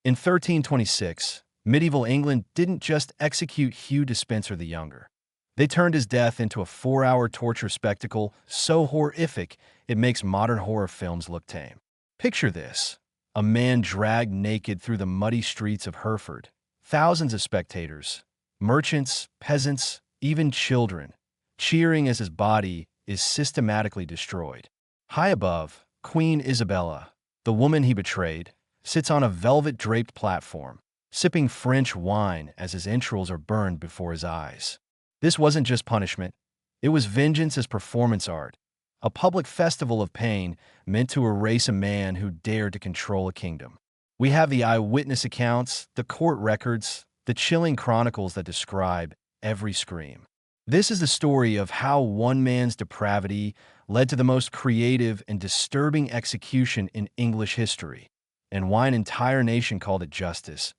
In 1326, medieval England didn't just execute Hugh Despenser the Younger. They turned his death into a 4-hour torture spectacle so horrific it makes modern horror films look tame. Picture this: a man dragged naked through the muddy streets of Hereford. Thousands of spectators, merchants, peasants, even children, cheering as his body is systematically destroyed. High above, Queen Isabella, the woman he betrayed, sits on a velvet-draped platform, sipping French wine as his entrails are burned before his eyes. This wasn't just punishment. It was vengeance as performance art, a public festival of pain meant to erase a man who dared to control a kingdom. We have the eyewitness accounts, the court records, the chilling chronicles that describe every scream. This is the story of how one man's depravity led to the most creative and disturbing execution in English history, and why an entire nation called it justice.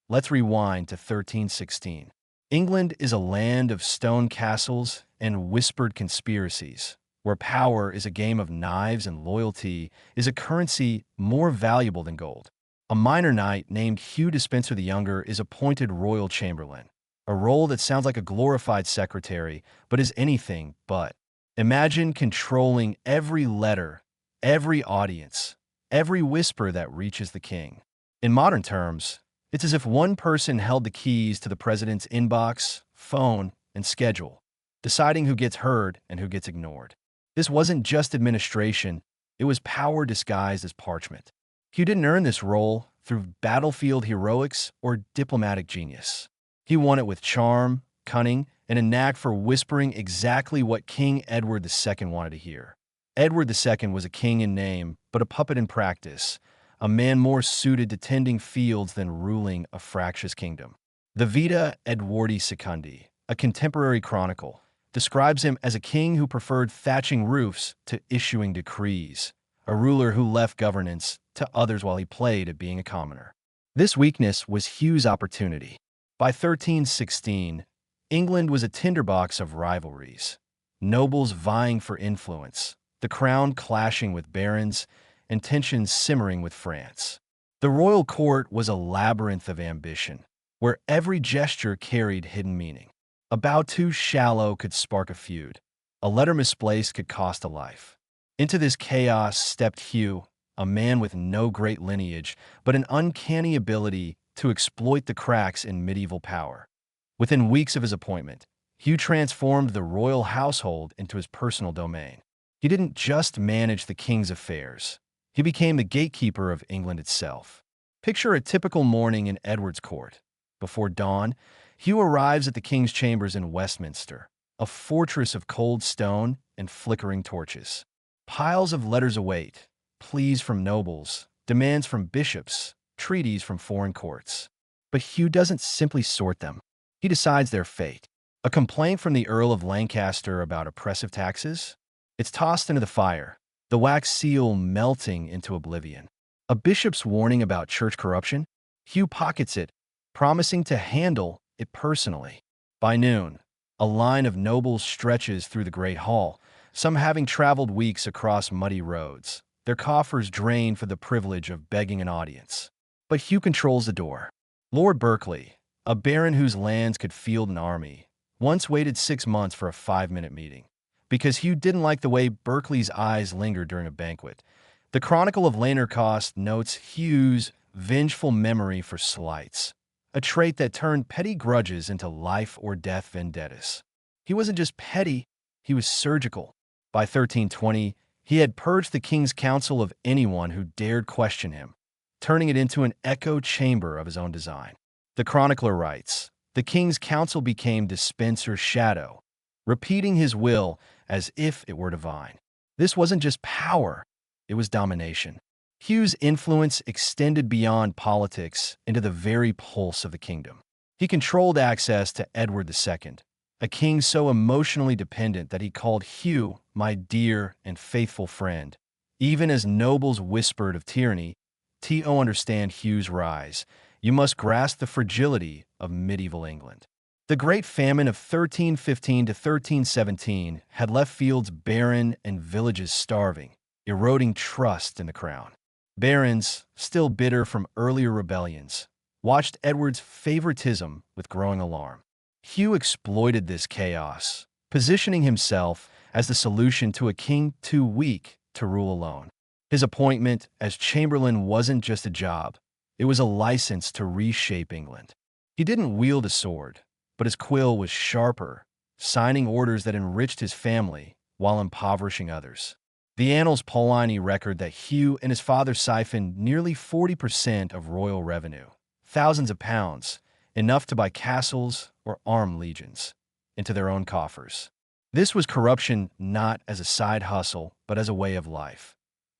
Let's rewind to 1316. England is a land of stone castles and whispered conspiracies, where power is a game of knives and loyalty is a currency more valuable than gold. A minor knight named Hugh Despenser the Younger is appointed royal chamberlain, a role that sounds like a glorified secretary, but is anything but. Imagine controlling every letter, every audience, every whisper that reaches the king. In modern terms, it's as if one person held the keys to the president's inbox, phone, and schedule, deciding who gets heard and who gets ignored. This wasn't just administration, it was power disguised as parchment. Hugh didn't earn this role through battlefield heroics or diplomatic genius. He won it with charm, cunning, and a knack for whispering exactly what King Edward II wanted to hear. Edward II was a king in name, but a puppet in practice, a man more suited to tending fields than ruling a fractious kingdom. The Vita Edwardi Secundi, a contemporary chronicle, describes him as a king who preferred thatching roofs to issuing decrees, a ruler who left governance to others while he played at being a commoner. This weakness was Hugh's opportunity. By 1316, England was a tinderbox of rivalries, nobles vying for influence, the crown clashing with barons, and tensions simmering with France. The royal court was a labyrinth of ambition, where every gesture carried hidden meaning. A bow too shallow could spark a feud. A letter misplaced could cost a life. Into this chaos stepped Hugh, a man with no great lineage, but an uncanny ability to exploit the cracks in medieval power. Within weeks of his appointment, Hugh transformed the royal household into his personal domain. He didn't just manage the king's affairs. He became the gatekeeper of England itself. Picture a typical morning in Edward's court. Before dawn, Hugh arrives at the king's chambers in Westminster, a fortress of cold stone and flickering torches. Piles of letters await, pleas from nobles, demands from bishops, treaties from foreign courts. But Hugh doesn't simply sort them. He decides their fate. A complaint from the Earl of Lancaster about oppressive taxes? It's tossed into the fire, the wax seal melting into oblivion. A bishop's warning about church corruption? Hugh pockets it, promising to handle it personally. By noon, a line of nobles stretches through the Great Hall, some having traveled weeks across muddy roads, their coffers drained for the privilege of begging an audience. But Hugh controls the door. Lord Berkeley, a baron whose lands could field an army, once waited 6 months for a 5-minute meeting, because Hugh didn't like the way Berkeley's eyes lingered during a banquet. The Chronicle of Lanercost notes Hugh's vengeful memory for slights, a trait that turned petty grudges into life-or-death vendettas. He wasn't just petty, he was surgical. By 1320, he had purged the king's council of anyone who dared question him, turning it into an echo chamber of his own design. The chronicler writes, "The king's council became Despenser's shadow, repeating his will as if it were divine." This wasn't just power, it was domination. Hugh's influence extended beyond politics into the very pulse of the kingdom. He controlled access to Edward II, a king so emotionally dependent that he called Hugh my dear and faithful friend. Even as nobles whispered of tyranny, to understand Hugh's rise, you must grasp the fragility of medieval England. The Great Famine of 1315 to 1317 had left fields barren and villages starving, eroding trust in the crown. Barons, still bitter from earlier rebellions, watched Edward's favoritism with growing alarm. Hugh exploited this chaos, positioning himself as the solution to a king too weak to rule alone. His appointment as Chamberlain wasn't just a job, it was a license to reshape England. He didn't wield a sword, but his quill was sharper, signing orders that enriched his family while impoverishing others. The Annals Pollini record that Hugh and his father siphoned nearly 40% of royal revenue, thousands of pounds, enough to buy castles or arm legions, into their own coffers. This was corruption not as a side hustle, but as a way of life.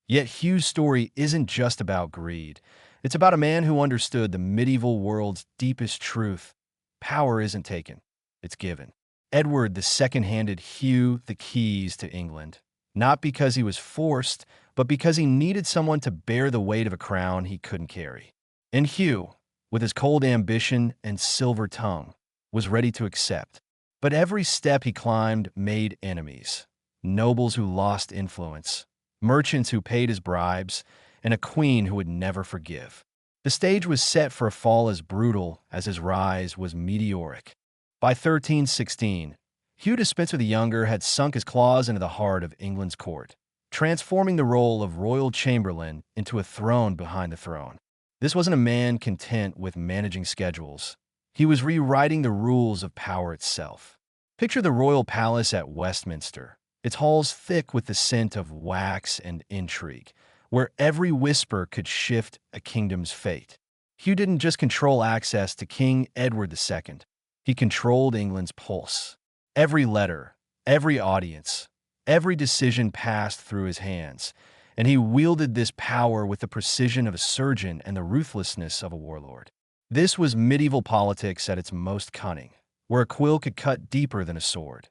Yet Hugh's story isn't just about greed. It's about a man who understood the medieval world's deepest truth. Power isn't taken, it's given. Edward II handed Hugh the keys to England, not because he was forced, but because he needed someone to bear the weight of a crown he couldn't carry. And Hugh, with his cold ambition and silver tongue, was ready to accept. But every step he climbed made enemies, nobles who lost influence, merchants who paid his bribes, and a queen who would never forgive. The stage was set for a fall as brutal as his rise was meteoric. By 1316, Hugh Despenser the Younger had sunk his claws into the heart of England's court, transforming the role of royal chamberlain into a throne behind the throne. This wasn't a man content with managing schedules. He was rewriting the rules of power itself. Picture the royal palace at Westminster, its halls thick with the scent of wax and intrigue, where every whisper could shift a kingdom's fate. Hugh didn't just control access to King Edward II. He controlled England's pulse. Every letter, every audience, every decision passed through his hands, and he wielded this power with the precision of a surgeon and the ruthlessness of a warlord. This was medieval politics at its most cunning, where a quill could cut deeper than a sword.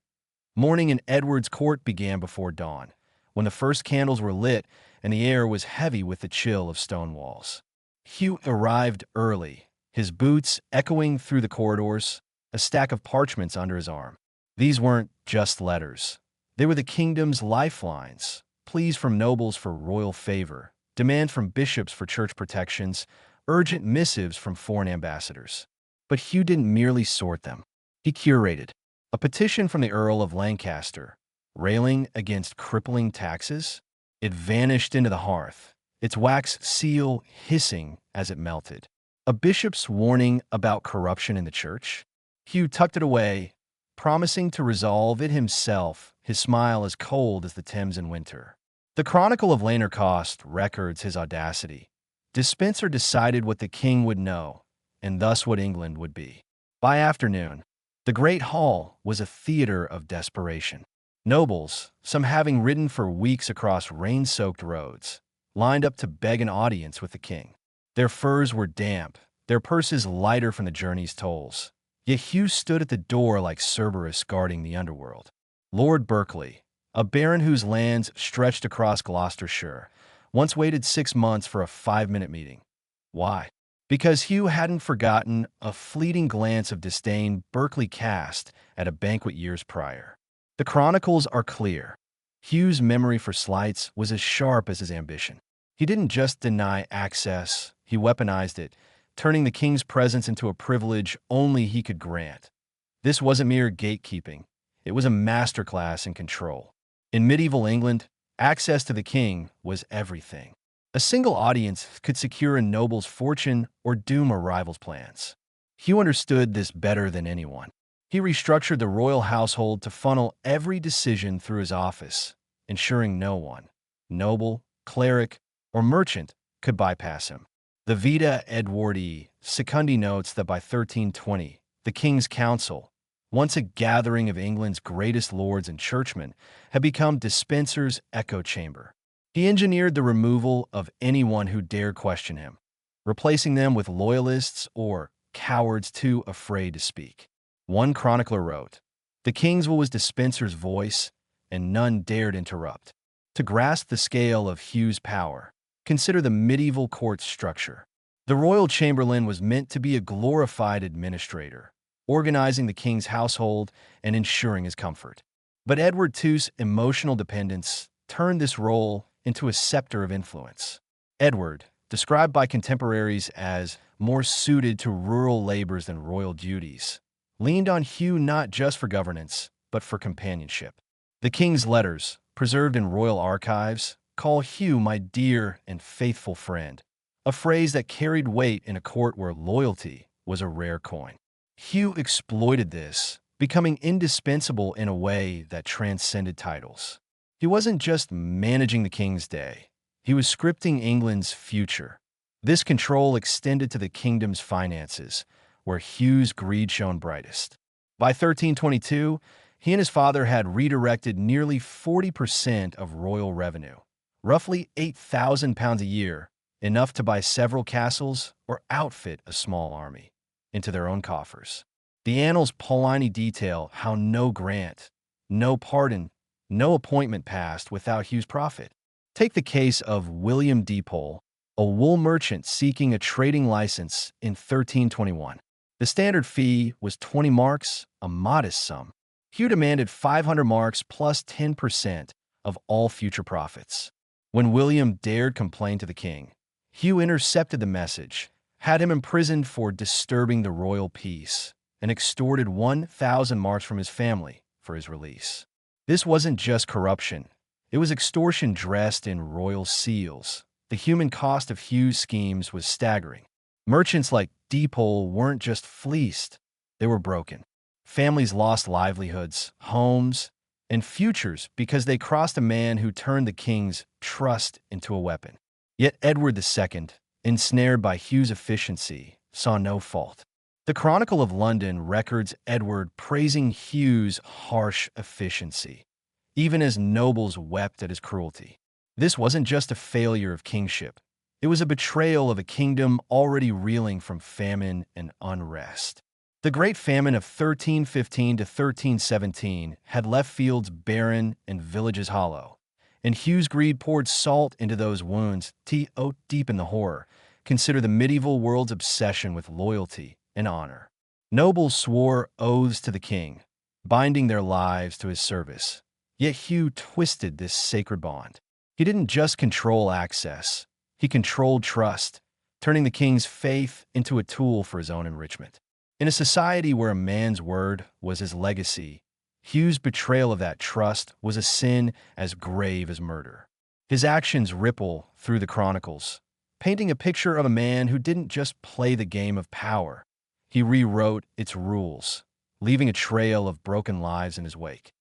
Morning in Edward's court began before dawn, when the first candles were lit and the air was heavy with the chill of stone walls. Hugh arrived early, his boots echoing through the corridors, a stack of parchments under his arm. These weren't just letters. They were the kingdom's lifelines, pleas from nobles for royal favor, demands from bishops for church protections, urgent missives from foreign ambassadors. But Hugh didn't merely sort them. He curated a petition from the Earl of Lancaster, railing against crippling taxes. It vanished into the hearth, its wax seal hissing as it melted. A bishop's warning about corruption in the church? Hugh tucked it away, promising to resolve it himself, his smile as cold as the Thames in winter. The Chronicle of Lanercost records his audacity. Despenser decided what the king would know, and thus what England would be. By afternoon, the Great Hall was a theater of desperation. Nobles, some having ridden for weeks across rain-soaked roads, lined up to beg an audience with the king. Their furs were damp, their purses lighter from the journey's tolls. Yet Hugh stood at the door like Cerberus guarding the underworld. Lord Berkeley, a baron whose lands stretched across Gloucestershire, once waited 6 months for a 5-minute meeting. Why? Because Hugh hadn't forgotten a fleeting glance of disdain Berkeley cast at a banquet years prior. The chronicles are clear. Hugh's memory for slights was as sharp as his ambition. He didn't just deny access, he weaponized it, turning the king's presence into a privilege only he could grant. This wasn't mere gatekeeping. It was a masterclass in control. In medieval England, access to the king was everything. A single audience could secure a noble's fortune or doom a rival's plans. Hugh understood this better than anyone. He restructured the royal household to funnel every decision through his office, ensuring no one, noble, cleric, or merchant, could bypass him. The Vita Edwardi Secundi notes that by 1320, the King's Council, once a gathering of England's greatest lords and churchmen, had become Despenser's echo chamber. He engineered the removal of anyone who dared question him, replacing them with loyalists or cowards too afraid to speak. One chronicler wrote, "The king's will was Despenser's voice, and none dared interrupt." To grasp the scale of Hugh's power, consider the medieval court structure. The royal chamberlain was meant to be a glorified administrator, organizing the king's household and ensuring his comfort. But Edward II's emotional dependence turned this role into a scepter of influence. Edward, described by contemporaries as more suited to rural labors than royal duties, leaned on Hugh not just for governance, but for companionship. The king's letters, preserved in royal archives, call Hugh my dear and faithful friend, a phrase that carried weight in a court where loyalty was a rare coin. Hugh exploited this, becoming indispensable in a way that transcended titles. He wasn't just managing the king's day, he was scripting England's future. This control extended to the kingdom's finances, where Hugh's greed shone brightest. By 1322, he and his father had redirected nearly 40% of royal revenue, roughly £8,000 a year, enough to buy several castles or outfit a small army, into their own coffers. The annals Pollini detail how no grant, no pardon, no appointment passed without Hugh's profit. Take the case of William Deepole, a wool merchant seeking a trading license in 1321. The standard fee was 20 marks, a modest sum. Hugh demanded 500 marks plus 10% of all future profits. When William dared complain to the king, Hugh intercepted the message, had him imprisoned for disturbing the royal peace, and extorted 1,000 marks from his family for his release. This wasn't just corruption. It was extortion dressed in royal seals. The human cost of Hugh's schemes was staggering. Merchants like Deepole weren't just fleeced, they were broken. Families lost livelihoods, homes, and futures because they crossed a man who turned the king's trust into a weapon. Yet Edward II, ensnared by Hugh's efficiency, saw no fault. The Chronicle of London records Edward praising Hugh's harsh efficiency, even as nobles wept at his cruelty. This wasn't just a failure of kingship. It was a betrayal of a kingdom already reeling from famine and unrest. The Great Famine of 1315 to 1317 had left fields barren and villages hollow, and Hugh's greed poured salt into those wounds. Deep in the horror, consider the medieval world's obsession with loyalty and honor. Nobles swore oaths to the king, binding their lives to his service. Yet Hugh twisted this sacred bond. He didn't just control access, he controlled trust, turning the king's faith into a tool for his own enrichment. In a society where a man's word was his legacy, Hugh's betrayal of that trust was a sin as grave as murder. His actions ripple through the chronicles, painting a picture of a man who didn't just play the game of power. He rewrote its rules, leaving a trail of broken lives in his wake.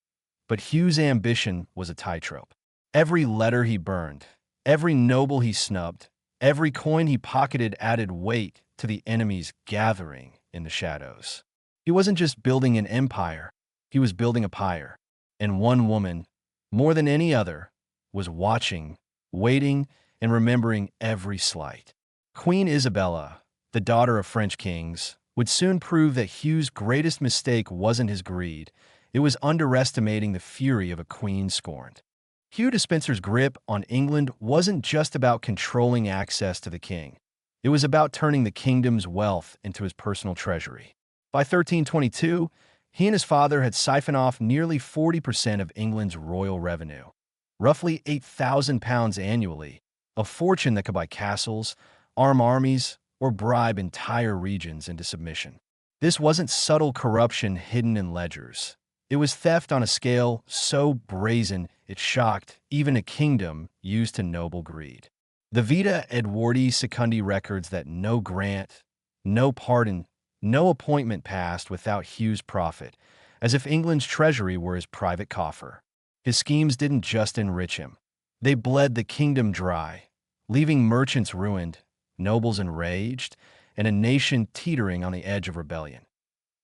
But Hugh's ambition was a tightrope. Every letter he burned, every noble he snubbed, every coin he pocketed added weight to the enemies gathering in the shadows. He wasn't just building an empire, he was building a pyre. And one woman, more than any other, was watching, waiting, and remembering every slight. Queen Isabella, the daughter of French kings, would soon prove that Hugh's greatest mistake wasn't his greed, it was underestimating the fury of a queen scorned. Hugh Despenser's grip on England wasn't just about controlling access to the king. It was about turning the kingdom's wealth into his personal treasury. By 1322, he and his father had siphoned off nearly 40% of England's royal revenue, roughly £8,000 annually, a fortune that could buy castles, arm armies, or bribe entire regions into submission. This wasn't subtle corruption hidden in ledgers. It was theft on a scale so brazen it shocked even a kingdom used to noble greed. The Vita Edwardi Secundi records that no grant, no pardon, no appointment passed without Hugh's profit, as if England's treasury were his private coffer. His schemes didn't just enrich him. They bled the kingdom dry, leaving merchants ruined, nobles enraged, and a nation teetering on the edge of rebellion.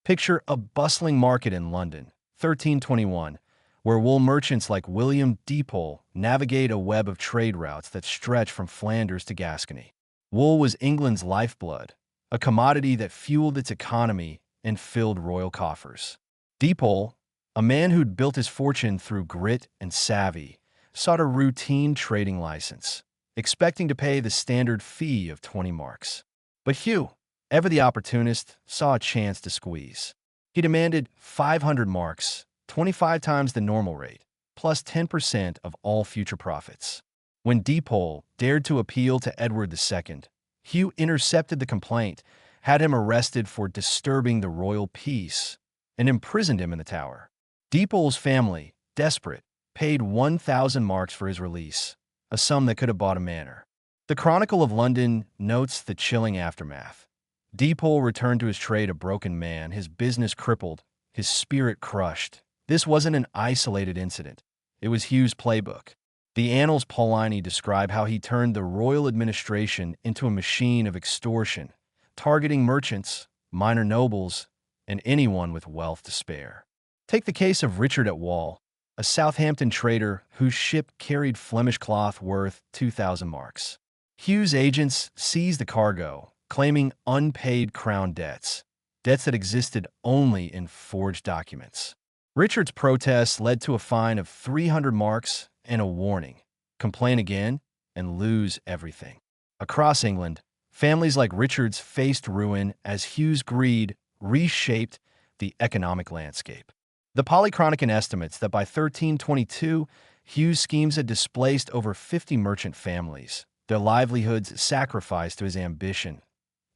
Picture a bustling market in London, 1321, where wool merchants like William Deepole navigate a web of trade routes that stretch from Flanders to Gascony. Wool was England's lifeblood, a commodity that fueled its economy and filled royal coffers. Deepole, a man who'd built his fortune through grit and savvy, sought a routine trading license, expecting to pay the standard fee of 20 marks. But Hugh, ever the opportunist, saw a chance to squeeze. He demanded 500 marks, 25 times the normal rate, plus 10% of all future profits. When Deepole dared to appeal to Edward II, Hugh intercepted the complaint, had him arrested for disturbing the royal peace, and imprisoned him in the Tower. Deepole's family, desperate, paid 1,000 marks for his release, a sum that could have bought a manor. The Chronicle of London notes the chilling aftermath. Deepole returned to his trade a broken man, his business crippled, his spirit crushed. This wasn't an isolated incident. It was Hugh's playbook. The Annals Paulini describe how he turned the royal administration into a machine of extortion, targeting merchants, minor nobles, and anyone with wealth to spare. Take the case of Richard at Wall, a Southampton trader whose ship carried Flemish cloth worth 2,000 marks. Hugh's agents seized the cargo, claiming unpaid crown debts that existed only in forged documents. Richard's protests led to a fine of 300 marks and a warning: complain again and lose everything. Across England, families like Richard's faced ruin as Hugh's greed reshaped the economic landscape. The Polychronican estimates that by 1322, Hugh's schemes had displaced over 50 merchant families, their livelihoods sacrificed to his ambition.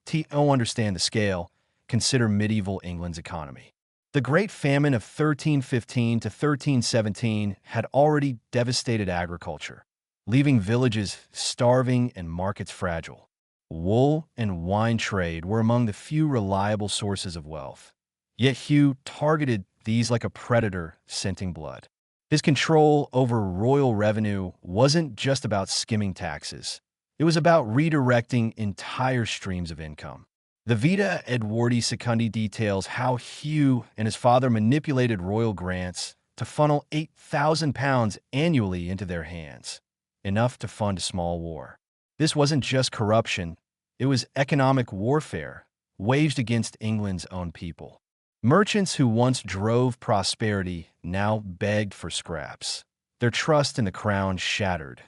To understand the scale, consider medieval England's economy. The Great Famine of 1315 to 1317 had already devastated agriculture, leaving villages starving and markets fragile. Wool and wine trade were among the few reliable sources of wealth. Yet Hugh targeted these like a predator scenting blood. His control over royal revenue wasn't just about skimming taxes. It was about redirecting entire streams of income. The Vita Edwardi Secundi details how Hugh and his father manipulated royal grants to funnel £8,000 annually into their hands, enough to fund a small war. This wasn't just corruption, it was economic warfare waged against England's own people. Merchants who once drove prosperity now begged for scraps, their trust in the crown shattered.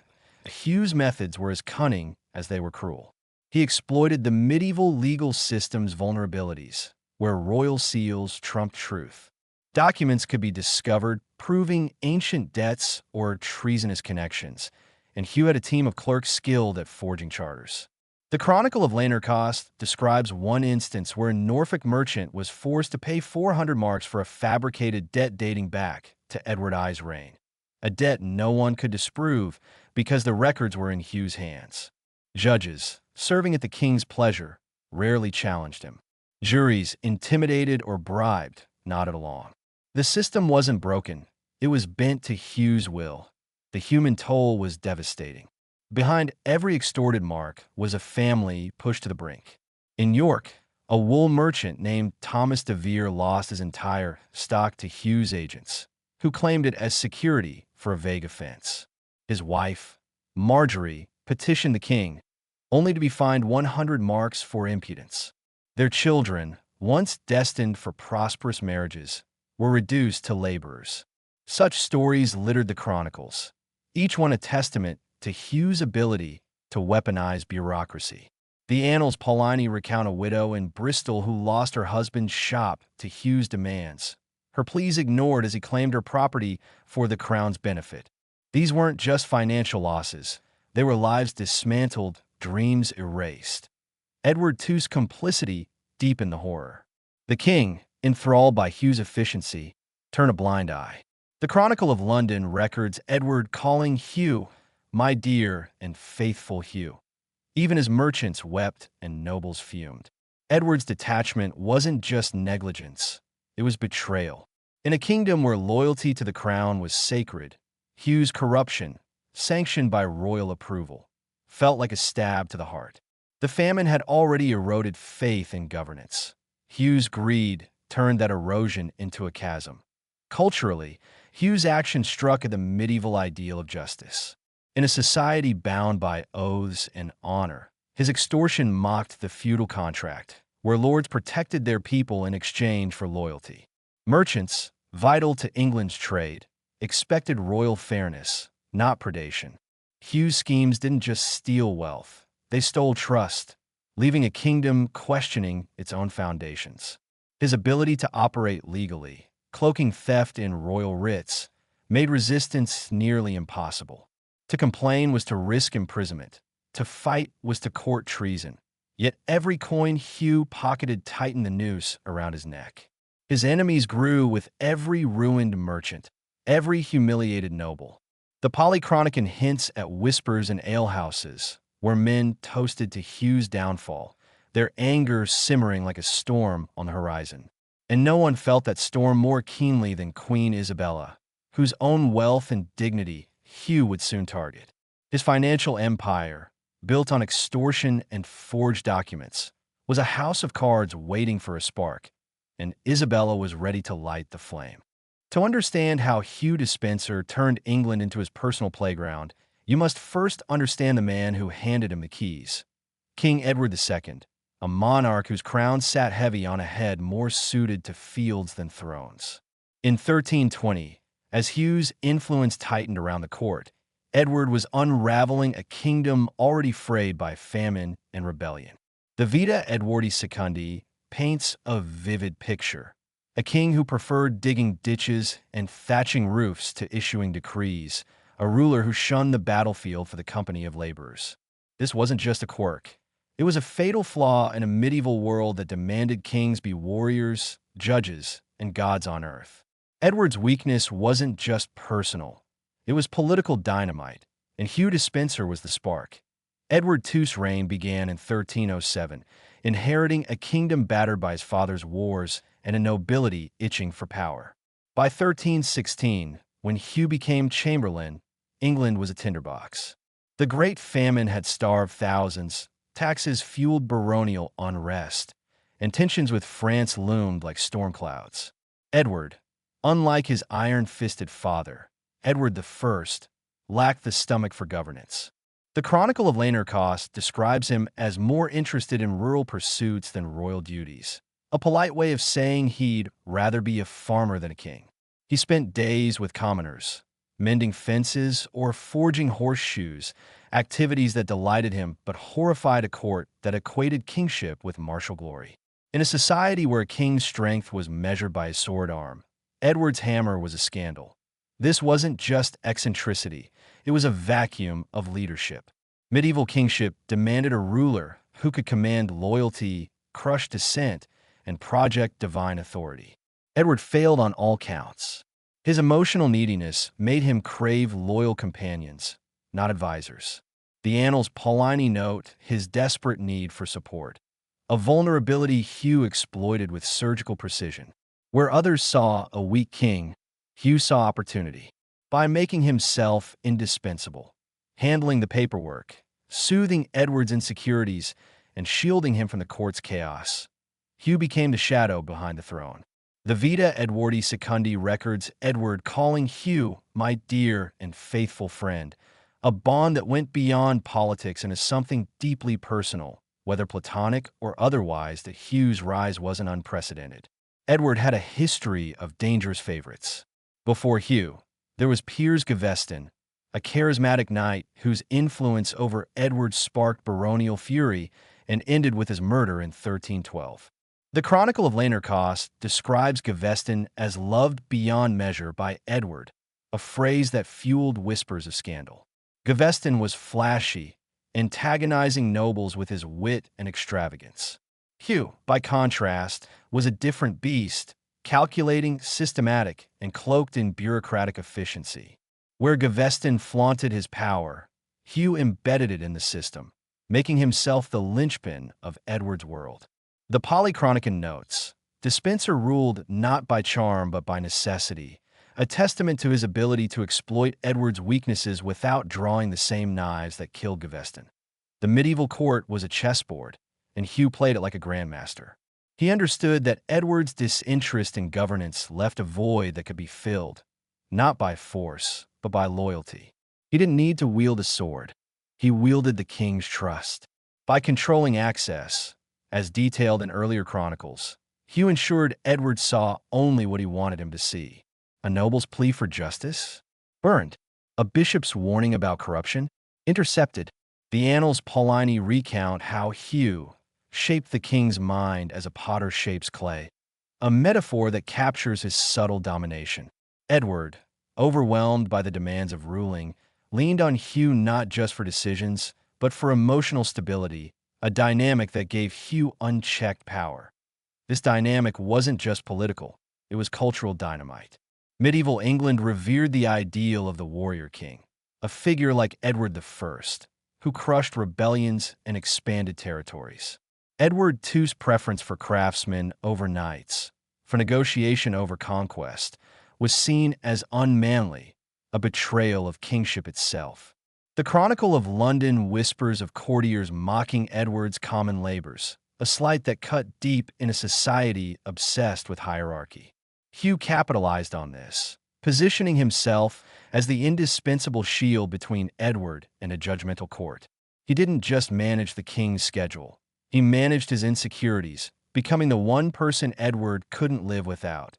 Hugh's methods were as cunning as they were cruel. He exploited the medieval legal system's vulnerabilities, where royal seals trumped truth. Documents could be discovered proving ancient debts or treasonous connections, and Hugh had a team of clerks skilled at forging charters. The Chronicle of Lanercost describes one instance where a Norfolk merchant was forced to pay 400 marks for a fabricated debt dating back to Edward I's reign, a debt no one could disprove because the records were in Hugh's hands. Judges, serving at the king's pleasure, rarely challenged him. Juries, intimidated or bribed, nodded along. The system wasn't broken. It was bent to Hugh's will. The human toll was devastating. Behind every extorted mark was a family pushed to the brink. In York, a wool merchant named Thomas de Vere lost his entire stock to Hugh's agents, who claimed it as security for a vague offense. His wife, Marjorie, petitioned the king, only to be fined 100 marks for impudence. Their children, once destined for prosperous marriages, were reduced to laborers. Such stories littered the chronicles, each one a testament to Hugh's ability to weaponize bureaucracy. The Annals Paulini recount a widow in Bristol who lost her husband's shop to Hugh's demands, her pleas ignored as he claimed her property for the crown's benefit. These weren't just financial losses. They were lives dismantled, dreams erased. Edward II's complicity deepened the horror. The king, enthralled by Hugh's efficiency, turned a blind eye. The Chronicle of London records Edward calling Hugh "my dear and faithful Hugh." Even as merchants wept and nobles fumed. Edward's detachment wasn't just negligence, it was betrayal. In a kingdom where loyalty to the crown was sacred, Hugh's corruption, sanctioned by royal approval, felt like a stab to the heart. The famine had already eroded faith in governance. Hugh's greed turned that erosion into a chasm. Culturally, Hugh's action struck at the medieval ideal of justice. In a society bound by oaths and honor, his extortion mocked the feudal contract, where lords protected their people in exchange for loyalty. Merchants, vital to England's trade, expected royal fairness, not predation. Hugh's schemes didn't just steal wealth, they stole trust, leaving a kingdom questioning its own foundations. His ability to operate legally, cloaking theft in royal writs, made resistance nearly impossible. To complain was to risk imprisonment. To fight was to court treason. Yet every coin Hugh pocketed tightened the noose around his neck. His enemies grew with every ruined merchant, every humiliated noble. The Polychronicon hints at whispers in alehouses, where men toasted to Hugh's downfall, their anger simmering like a storm on the horizon. And no one felt that storm more keenly than Queen Isabella, whose own wealth and dignity Hugh would soon target. His financial empire, built on extortion and forged documents, was a house of cards waiting for a spark, and Isabella was ready to light the flame. To understand how Hugh Despenser turned England into his personal playground, you must first understand the man who handed him the keys. King Edward II, a monarch whose crown sat heavy on a head more suited to fields than thrones. In 1320, as Hugh's influence tightened around the court, Edward was unraveling a kingdom already frayed by famine and rebellion. The Vita Edwardi Secundi paints a vivid picture. A king who preferred digging ditches and thatching roofs to issuing decrees, a ruler who shunned the battlefield for the company of laborers. This wasn't just a quirk. It was a fatal flaw in a medieval world that demanded kings be warriors, judges, and gods on earth. Edward's weakness wasn't just personal. It was political dynamite, and Hugh Despenser was the spark. Edward II's reign began in 1307, inheriting a kingdom battered by his father's wars and a nobility itching for power. By 1316, when Hugh became Chamberlain, England was a tinderbox. The Great Famine had starved thousands, taxes fueled baronial unrest, and tensions with France loomed like storm clouds. Edward, unlike his iron-fisted father, Edward I, lacked the stomach for governance. The Chronicle of Lanercost describes him as more interested in rural pursuits than royal duties, a polite way of saying he'd rather be a farmer than a king. He spent days with commoners, mending fences or forging horseshoes, activities that delighted him but horrified a court that equated kingship with martial glory. In a society where a king's strength was measured by his sword arm, Edward's hammer was a scandal. This wasn't just eccentricity, it was a vacuum of leadership. Medieval kingship demanded a ruler who could command loyalty, crush dissent, and project divine authority. Edward failed on all counts. His emotional neediness made him crave loyal companions, not advisors. The annals Paulini note his desperate need for support, a vulnerability Hugh exploited with surgical precision. Where others saw a weak king, Hugh saw opportunity. By making himself indispensable, handling the paperwork, soothing Edward's insecurities, and shielding him from the court's chaos, Hugh became the shadow behind the throne. The Vita Edwardi Secundi records Edward calling Hugh "my dear and faithful friend," a bond that went beyond politics and is something deeply personal, whether platonic or otherwise. That Hugh's rise wasn't unprecedented. Edward had a history of dangerous favorites. Before Hugh, there was Piers Gaveston, a charismatic knight whose influence over Edward sparked baronial fury and ended with his murder in 1312. The Chronicle of Lanercost describes Gaveston as loved beyond measure by Edward, a phrase that fueled whispers of scandal. Gaveston was flashy, antagonizing nobles with his wit and extravagance. Hugh, by contrast, was a different beast, calculating, systematic, and cloaked in bureaucratic efficiency. Where Gaveston flaunted his power, Hugh embedded it in the system, making himself the linchpin of Edward's world. The Polychronicon notes, Despenser ruled not by charm but by necessity, a testament to his ability to exploit Edward's weaknesses without drawing the same knives that killed Gaveston. The medieval court was a chessboard, and Hugh played it like a grandmaster. He understood that Edward's disinterest in governance left a void that could be filled, not by force, but by loyalty. He didn't need to wield a sword. He wielded the king's trust. By controlling access, as detailed in earlier chronicles, Hugh ensured Edward saw only what he wanted him to see. A noble's plea for justice? Burned. A bishop's warning about corruption? Intercepted. The annals Paulini recount how Hugh shaped the king's mind as a potter shapes clay, a metaphor that captures his subtle domination. Edward, overwhelmed by the demands of ruling, leaned on Hugh not just for decisions, but for emotional stability, a dynamic that gave Hugh unchecked power. This dynamic wasn't just political, it was cultural dynamite. Medieval England revered the ideal of the warrior king, a figure like Edward I, who crushed rebellions and expanded territories. Edward II's preference for craftsmen over knights, for negotiation over conquest, was seen as unmanly, a betrayal of kingship itself. The Chronicle of London whispers of courtiers mocking Edward's common labors, a slight that cut deep in a society obsessed with hierarchy. Hugh capitalized on this, positioning himself as the indispensable shield between Edward and a judgmental court. He didn't just manage the king's schedule. He managed his insecurities, becoming the one person Edward couldn't live without.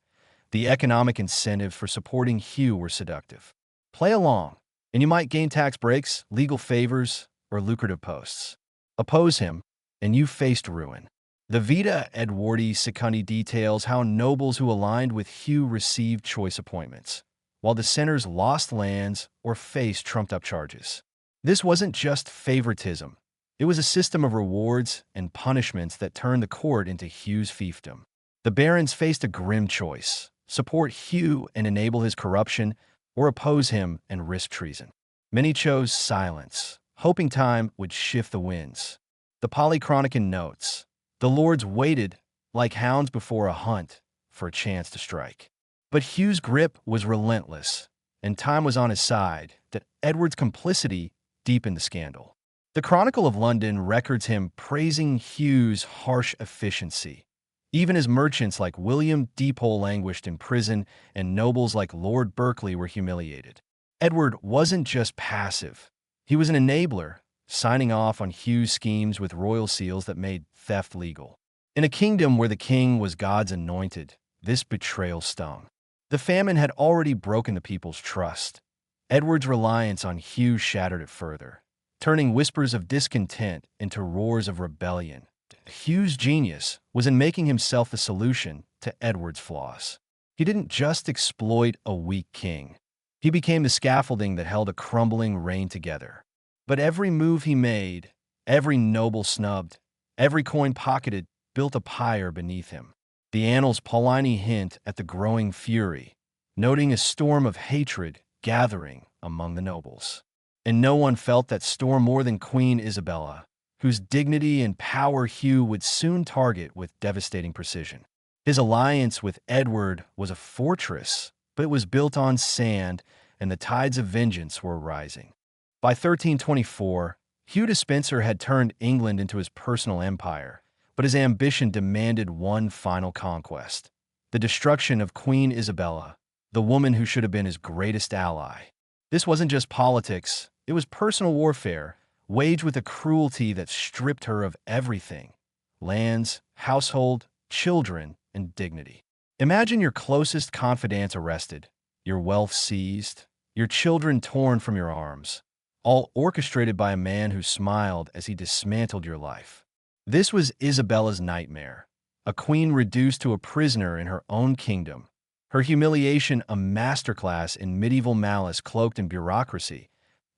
The economic incentives for supporting Hugh were seductive. Play along, and you might gain tax breaks, legal favors, or lucrative posts. Oppose him, and you faced ruin. The Vita Edwardi Secundi details how nobles who aligned with Hugh received choice appointments, while dissenters lost lands or faced trumped-up charges. This wasn't just favoritism. It was a system of rewards and punishments that turned the court into Hugh's fiefdom. The barons faced a grim choice: support Hugh and enable his corruption, or oppose him and risk treason. Many chose silence, hoping time would shift the winds. The Polychronican notes, "The lords waited, like hounds before a hunt, for a chance to strike." But Hugh's grip was relentless, and time was on his side. That Edward's complicity deepened the scandal. The Chronicle of London records him praising Hugh's harsh efficiency. Even as merchants like William Deepole languished in prison and nobles like Lord Berkeley were humiliated, Edward wasn't just passive. He was an enabler, signing off on Hugh's schemes with royal seals that made theft legal. In a kingdom where the king was God's anointed, this betrayal stung. The famine had already broken the people's trust. Edward's reliance on Hugh shattered it further, turning whispers of discontent into roars of rebellion. Hugh's genius was in making himself the solution to Edward's flaws. He didn't just exploit a weak king. He became the scaffolding that held a crumbling reign together. But every move he made, every noble snubbed, every coin pocketed, built a pyre beneath him. The annals Paulini hint at the growing fury, noting a storm of hatred gathering among the nobles. And no one felt that storm more than Queen Isabella, whose dignity and power Hugh would soon target with devastating precision. His alliance with Edward was a fortress, but it was built on sand, and the tides of vengeance were rising. By 1324, Hugh Despenser had turned England into his personal empire, but his ambition demanded one final conquest: the destruction of Queen Isabella, the woman who should have been his greatest ally. This wasn't just politics, it was personal warfare, waged with a cruelty that stripped her of everything: lands, household, children, and dignity. Imagine your closest confidants arrested, your wealth seized, your children torn from your arms, all orchestrated by a man who smiled as he dismantled your life. This was Isabella's nightmare, a queen reduced to a prisoner in her own kingdom. Her humiliation a masterclass in medieval malice cloaked in bureaucracy.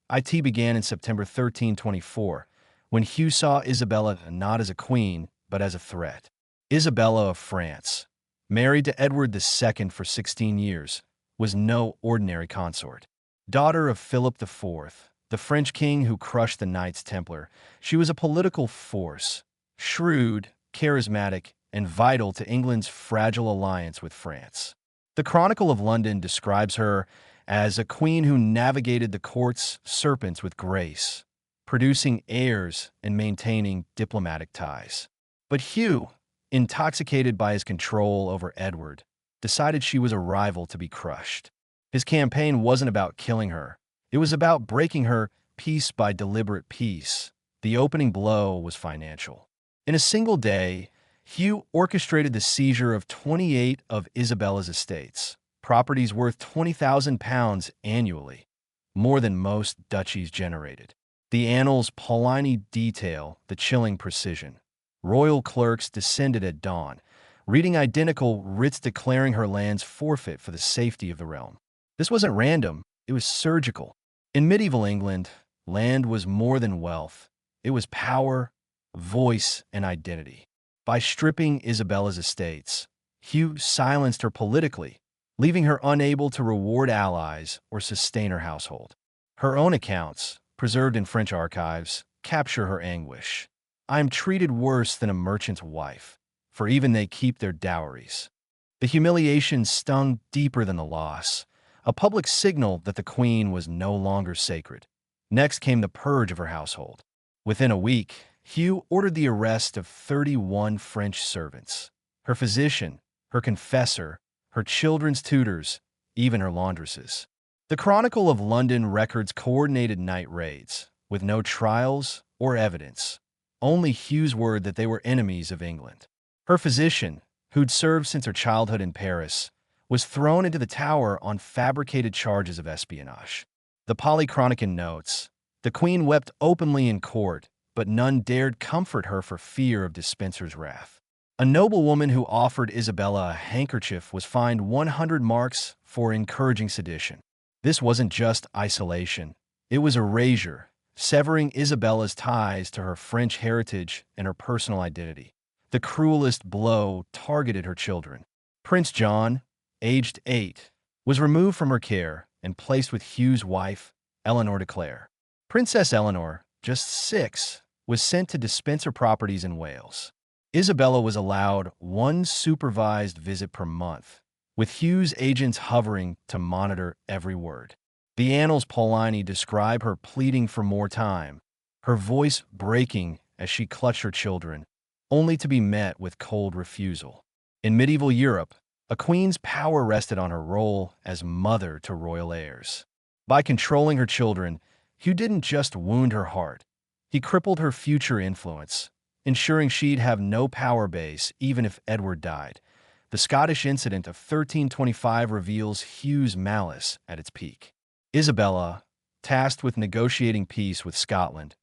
It began in September 1324, when Hugh saw Isabella not as a queen, but as a threat. Isabella of France, married to Edward II for 16 years, was no ordinary consort. Daughter of Philip IV, the French king who crushed the Knights Templar, she was a political force, shrewd, charismatic, and vital to England's fragile alliance with France. The Chronicle of London describes her as a queen who navigated the court's serpents with grace, producing heirs and maintaining diplomatic ties. But Hugh, intoxicated by his control over Edward, decided she was a rival to be crushed. His campaign wasn't about killing her. It was about breaking her piece by deliberate piece. The opening blow was financial. In a single day, Hugh orchestrated the seizure of 28 of Isabella's estates, properties worth £20,000 annually, more than most duchies generated. The annals Paulini detail the chilling precision. Royal clerks descended at dawn, reading identical writs declaring her lands forfeit for the safety of the realm. This wasn't random, it was surgical. In medieval England, land was more than wealth. It was power, voice, and identity. By stripping Isabella's estates, Hugh silenced her politically, leaving her unable to reward allies or sustain her household. Her own accounts, preserved in French archives, capture her anguish. "I am treated worse than a merchant's wife, for even they keep their dowries." The humiliation stung deeper than the loss, a public signal that the queen was no longer sacred. Next came the purge of her household. Within a week, Hugh ordered the arrest of 31 French servants. Her physician, her confessor, her children's tutors, even her laundresses. The Chronicle of London records coordinated night raids, with no trials or evidence, only Hugh's word that they were enemies of England. Her physician, who'd served since her childhood in Paris, was thrown into the tower on fabricated charges of espionage. The Polychronican notes, "The queen wept openly in court, but none dared comfort her for fear of Despenser's wrath." A noblewoman who offered Isabella a handkerchief was fined 100 marks for encouraging sedition. This wasn't just isolation. It was erasure, severing Isabella's ties to her French heritage and her personal identity. The cruelest blow targeted her children. Prince John, aged 8, was removed from her care and placed with Hugh's wife, Eleanor de Clare. Princess Eleanor, just 6, was sent to Despenser properties in Wales. Isabella was allowed one supervised visit per month, with Hugh's agents hovering to monitor every word. The Annals Paulini describe her pleading for more time, her voice breaking as she clutched her children, only to be met with cold refusal. In medieval Europe, a queen's power rested on her role as mother to royal heirs. By controlling her children, Hugh didn't just wound her heart, he crippled her future influence, ensuring she'd have no power base even if Edward died. The Scottish incident of 1325 reveals Hugh's malice at its peak. Isabella, tasked with negotiating peace with Scotland,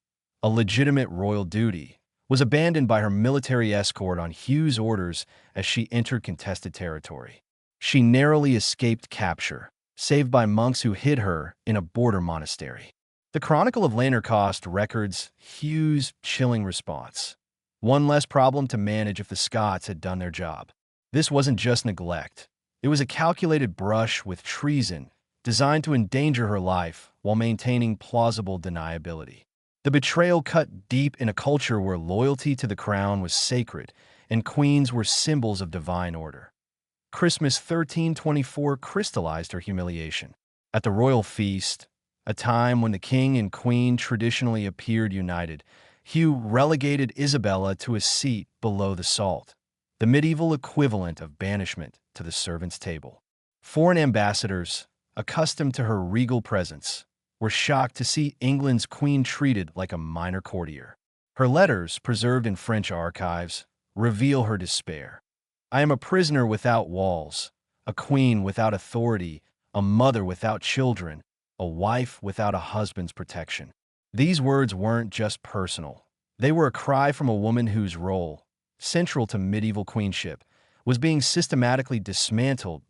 a legitimate royal duty, was abandoned by her military escort on Hugh's orders as she entered contested territory. She narrowly escaped capture, saved by monks who hid her in a border monastery. The Chronicle of Lanercost records Hugh's chilling response. "One less problem to manage if the Scots had done their job." This wasn't just neglect. It was a calculated brush with treason, designed to endanger her life while maintaining plausible deniability. The betrayal cut deep in a culture where loyalty to the crown was sacred and queens were symbols of divine order. Christmas 1324 crystallized her humiliation. At the royal feast, a time when the king and queen traditionally appeared united, Hugh relegated Isabella to a seat below the salt, the medieval equivalent of banishment to the servants' table. Foreign ambassadors, accustomed to her regal presence, were shocked to see England's queen treated like a minor courtier. Her letters, preserved in French archives, reveal her despair. "I am a prisoner without walls, a queen without authority, a mother without children, a wife without a husband's protection." These words weren't just personal. They were a cry from a woman whose role, central to medieval queenship, was being systematically dismantled.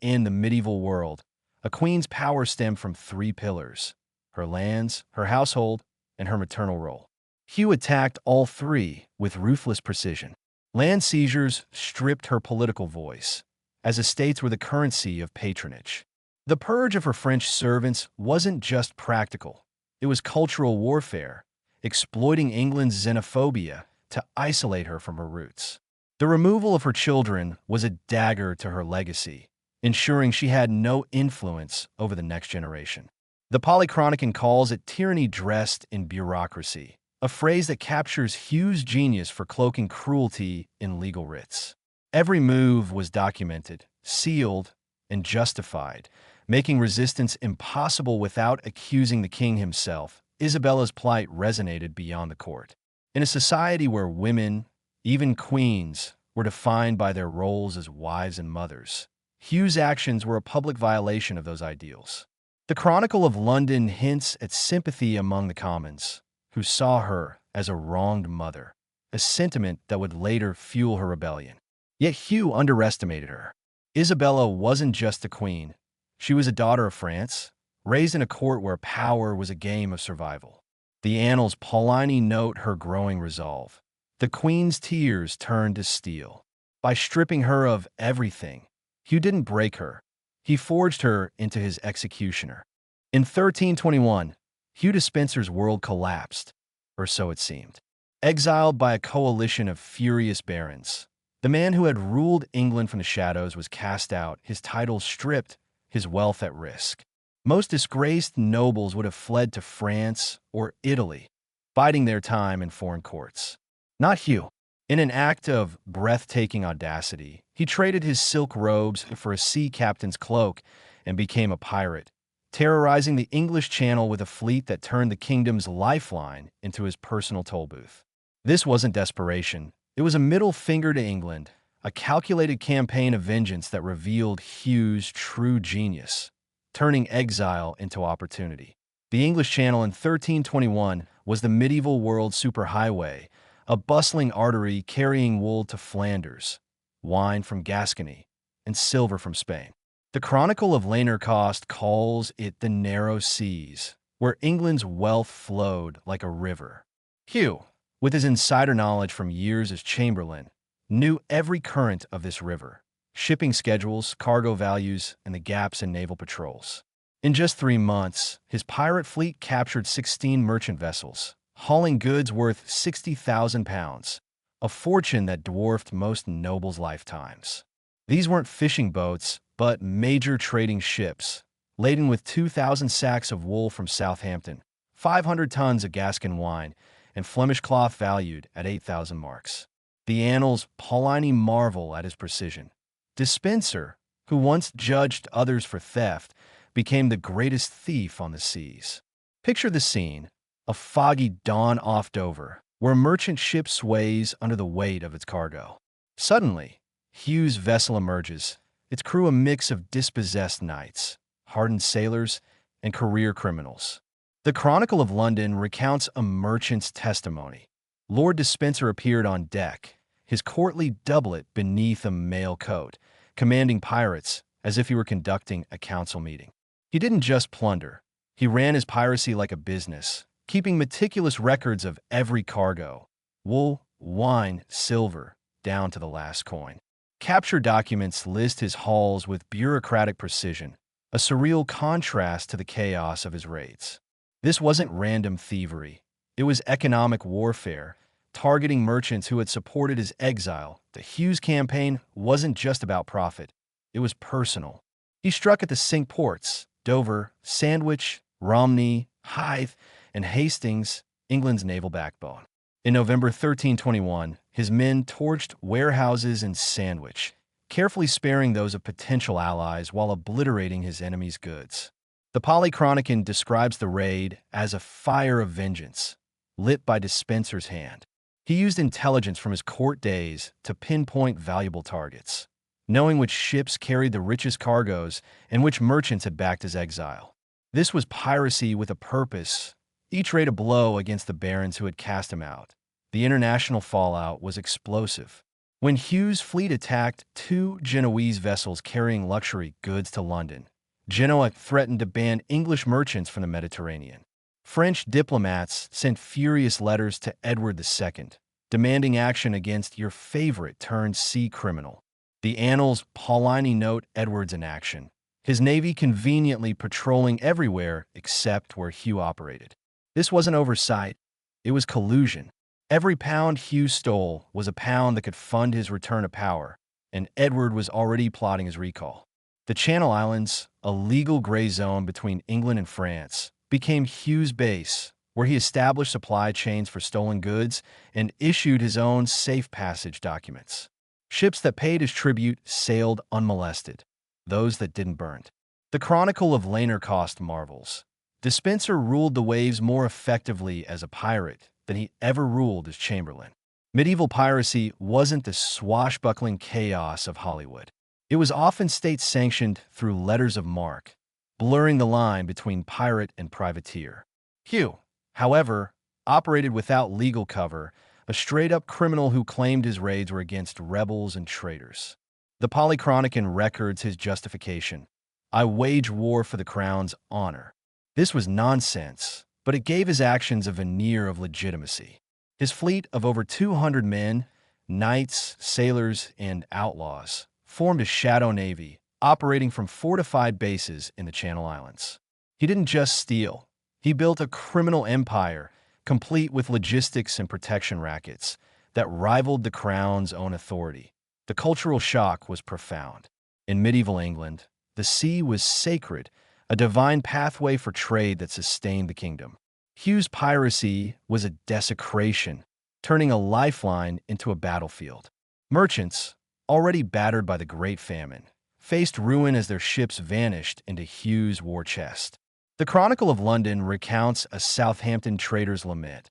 In the medieval world, a queen's power stemmed from 3 pillars: her lands, her household, and her maternal role. Hugh attacked all 3 with ruthless precision. Land seizures stripped her political voice, as estates were the currency of patronage. The purge of her French servants wasn't just practical. It was cultural warfare, exploiting England's xenophobia to isolate her from her roots. The removal of her children was a dagger to her legacy, ensuring she had no influence over the next generation. The Polychronican calls it tyranny dressed in bureaucracy, a phrase that captures Hugh's genius for cloaking cruelty in legal writs. Every move was documented, sealed, and justified, making resistance impossible without accusing the king himself. Isabella's plight resonated beyond the court. In a society where women, even queens, were defined by their roles as wives and mothers, Hugh's actions were a public violation of those ideals. The Chronicle of London hints at sympathy among the commons, who saw her as a wronged mother, a sentiment that would later fuel her rebellion. Yet Hugh underestimated her. Isabella wasn't just a queen. She was a daughter of France, raised in a court where power was a game of survival. The annals Paulini note her growing resolve. The queen's tears turned to steel. By stripping her of everything, Hugh didn't break her. He forged her into his executioner. In 1321, Hugh Despenser's world collapsed, or so it seemed. Exiled by a coalition of furious barons, the man who had ruled England from the shadows was cast out, his titles stripped, his wealth at risk. Most disgraced nobles would have fled to France or Italy, biding their time in foreign courts. Not Hugh. In an act of breathtaking audacity, he traded his silk robes for a sea captain's cloak and became a pirate, terrorizing the English Channel with a fleet that turned the kingdom's lifeline into his personal toll booth. This wasn't desperation. It was a middle finger to England, a calculated campaign of vengeance that revealed Hugh's true genius, turning exile into opportunity. The English Channel in 1321 was the medieval world superhighway, a bustling artery carrying wool to Flanders, wine from Gascony, and silver from Spain. The Chronicle of Lanercost calls it the narrow seas, where England's wealth flowed like a river. Hugh, with his insider knowledge from years as Chamberlain, knew every current of this river, shipping schedules, cargo values, and the gaps in naval patrols. In just 3 months, his pirate fleet captured 16 merchant vessels, hauling goods worth £60,000, a fortune that dwarfed most nobles' lifetimes. These weren't fishing boats, but major trading ships, laden with 2,000 sacks of wool from Southampton, 500 tons of Gascon wine, and Flemish cloth valued at 8,000 marks. The annals Paulini marvel at his precision. Despenser, who once judged others for theft, became the greatest thief on the seas. Picture the scene, a foggy dawn off Dover, where a merchant ship sways under the weight of its cargo. Suddenly, Hugh's vessel emerges, its crew a mix of dispossessed knights, hardened sailors, and career criminals. The Chronicle of London recounts a merchant's testimony. Lord Despenser appeared on deck, his courtly doublet beneath a mail coat, commanding pirates as if he were conducting a council meeting. He didn't just plunder. He ran his piracy like a business, keeping meticulous records of every cargo, wool, wine, silver, down to the last coin. Capture documents list his hauls with bureaucratic precision, a surreal contrast to the chaos of his raids. This wasn't random thievery. It was economic warfare, targeting merchants who had supported his exile. The Hughes campaign wasn't just about profit. It was personal. He struck at the Cinque Ports, Dover, Sandwich, Romney, Hythe, and Hastings, England's naval backbone. In November 1321, his men torched warehouses in Sandwich, carefully sparing those of potential allies while obliterating his enemies' goods. The Polychronican describes the raid as a fire of vengeance, lit by Despenser's hand. He used intelligence from his court days to pinpoint valuable targets, knowing which ships carried the richest cargoes and which merchants had backed his exile. This was piracy with a purpose, each raid a blow against the barons who had cast him out. The international fallout was explosive. When Hugh's fleet attacked 2 Genoese vessels carrying luxury goods to London, Genoa threatened to ban English merchants from the Mediterranean. French diplomats sent furious letters to Edward II, demanding action against your favorite turned sea criminal. The annals Paulini note Edward's inaction, his navy conveniently patrolling everywhere except where Hugh operated. This wasn't oversight, it was collusion. Every pound Hugh stole was a pound that could fund his return to power, and Edward was already plotting his recall. The Channel Islands, a legal gray zone between England and France, became Hugh's base, where he established supply chains for stolen goods and issued his own safe passage documents. Ships that paid his tribute sailed unmolested. Those that didn't burned. The Chronicle of Lanercost marvels. Despenser ruled the waves more effectively as a pirate than he ever ruled as Chamberlain. Medieval piracy wasn't the swashbuckling chaos of Hollywood. It was often state-sanctioned through letters of marque, blurring the line between pirate and privateer. Hugh, however, operated without legal cover, a straight-up criminal who claimed his raids were against rebels and traitors. The Polychronican records his justification. I wage war for the crown's honor. This was nonsense, but it gave his actions a veneer of legitimacy. His fleet of over 200 men, knights, sailors, and outlaws, formed a shadow navy, operating from fortified bases in the Channel Islands. He didn't just steal. He built a criminal empire, complete with logistics and protection rackets, that rivaled the crown's own authority. The cultural shock was profound. In medieval England, the sea was sacred, a divine pathway for trade that sustained the kingdom. Hugh's piracy was a desecration, turning a lifeline into a battlefield. Merchants, already battered by the Great Famine, faced ruin as their ships vanished into Hugh's war chest. The Chronicle of London recounts a Southampton trader's lament.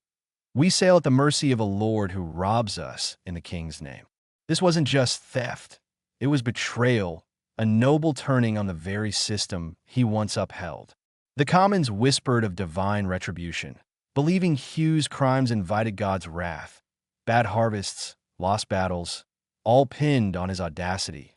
"We sail at the mercy of a lord who robs us in the king's name." This wasn't just theft. It was betrayal, a noble turning on the very system he once upheld. The commons whispered of divine retribution, believing Hugh's crimes invited God's wrath. Bad harvests, lost battles, all pinned on his audacity.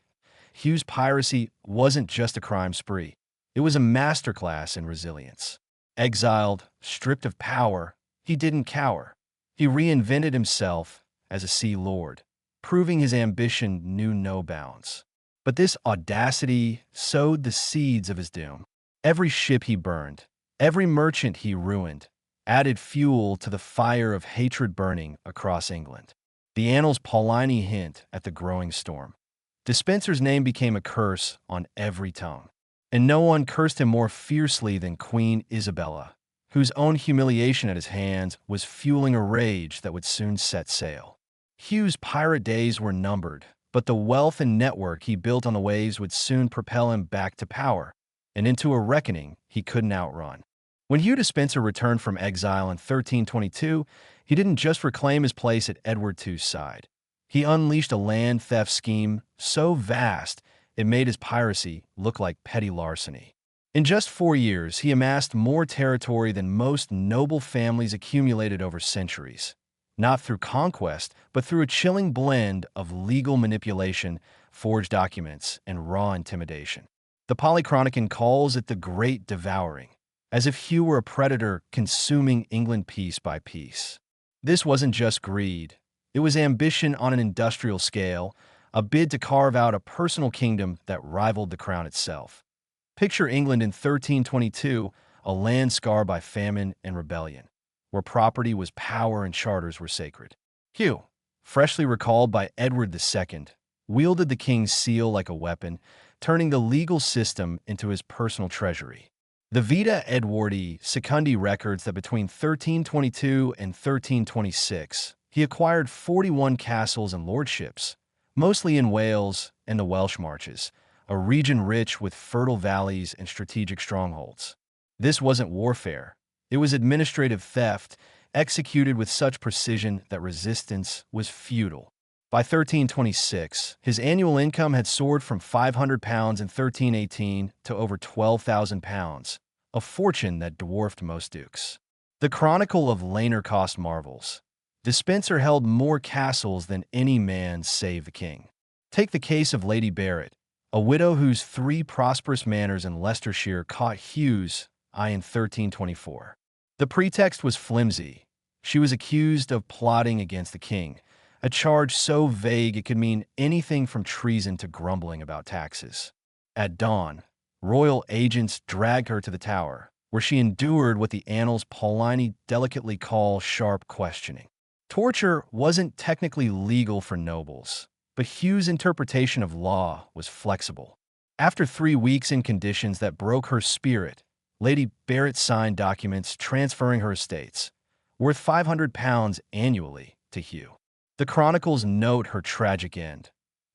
Hugh's piracy wasn't just a crime spree. It was a masterclass in resilience. Exiled, stripped of power, he didn't cower. He reinvented himself as a sea lord, proving his ambition knew no bounds. But this audacity sowed the seeds of his doom. Every ship he burned, every merchant he ruined, added fuel to the fire of hatred burning across England. The annals Paulini hint at the growing storm. Despenser's name became a curse on every tongue, and no one cursed him more fiercely than Queen Isabella, whose own humiliation at his hands was fueling a rage that would soon set sail. Hugh's pirate days were numbered, but the wealth and network he built on the waves would soon propel him back to power, and into a reckoning he couldn't outrun. When Hugh Despenser returned from exile in 1322, he didn't just reclaim his place at Edward II's side. He unleashed a land theft scheme so vast it made his piracy look like petty larceny. In just 4 years, he amassed more territory than most noble families accumulated over centuries, not through conquest, but through a chilling blend of legal manipulation, forged documents, and raw intimidation. The Polychronicon calls it the Great Devouring, as if Hugh were a predator consuming England piece by piece. This wasn't just greed. It was ambition on an industrial scale, a bid to carve out a personal kingdom that rivaled the crown itself. Picture England in 1322, a land scarred by famine and rebellion, where property was power and charters were sacred. Hugh, freshly recalled by Edward II, wielded the king's seal like a weapon, turning the legal system into his personal treasury. The Vita Edwardi Secundi records that between 1322 and 1326, he acquired 41 castles and lordships, mostly in Wales and the Welsh Marches, a region rich with fertile valleys and strategic strongholds. This wasn't warfare. It was administrative theft, executed with such precision that resistance was futile. By 1326, his annual income had soared from £500 in 1318 to over £12,000, a fortune that dwarfed most dukes. The Chronicle of Laner cost marvels. Despenser held more castles than any man save the king. Take the case of Lady Barrett, a widow whose 3 prosperous manors in Leicestershire caught Hugh's eye in 1324. The pretext was flimsy. She was accused of plotting against the king, a charge so vague it could mean anything from treason to grumbling about taxes. At dawn, royal agents dragged her to the tower, where she endured what the annals Paulini delicately call sharp questioning. Torture wasn't technically legal for nobles, but Hugh's interpretation of law was flexible. After 3 weeks in conditions that broke her spirit, Lady Barrett signed documents transferring her estates, worth £500 annually, to Hugh. The chronicles note her tragic end.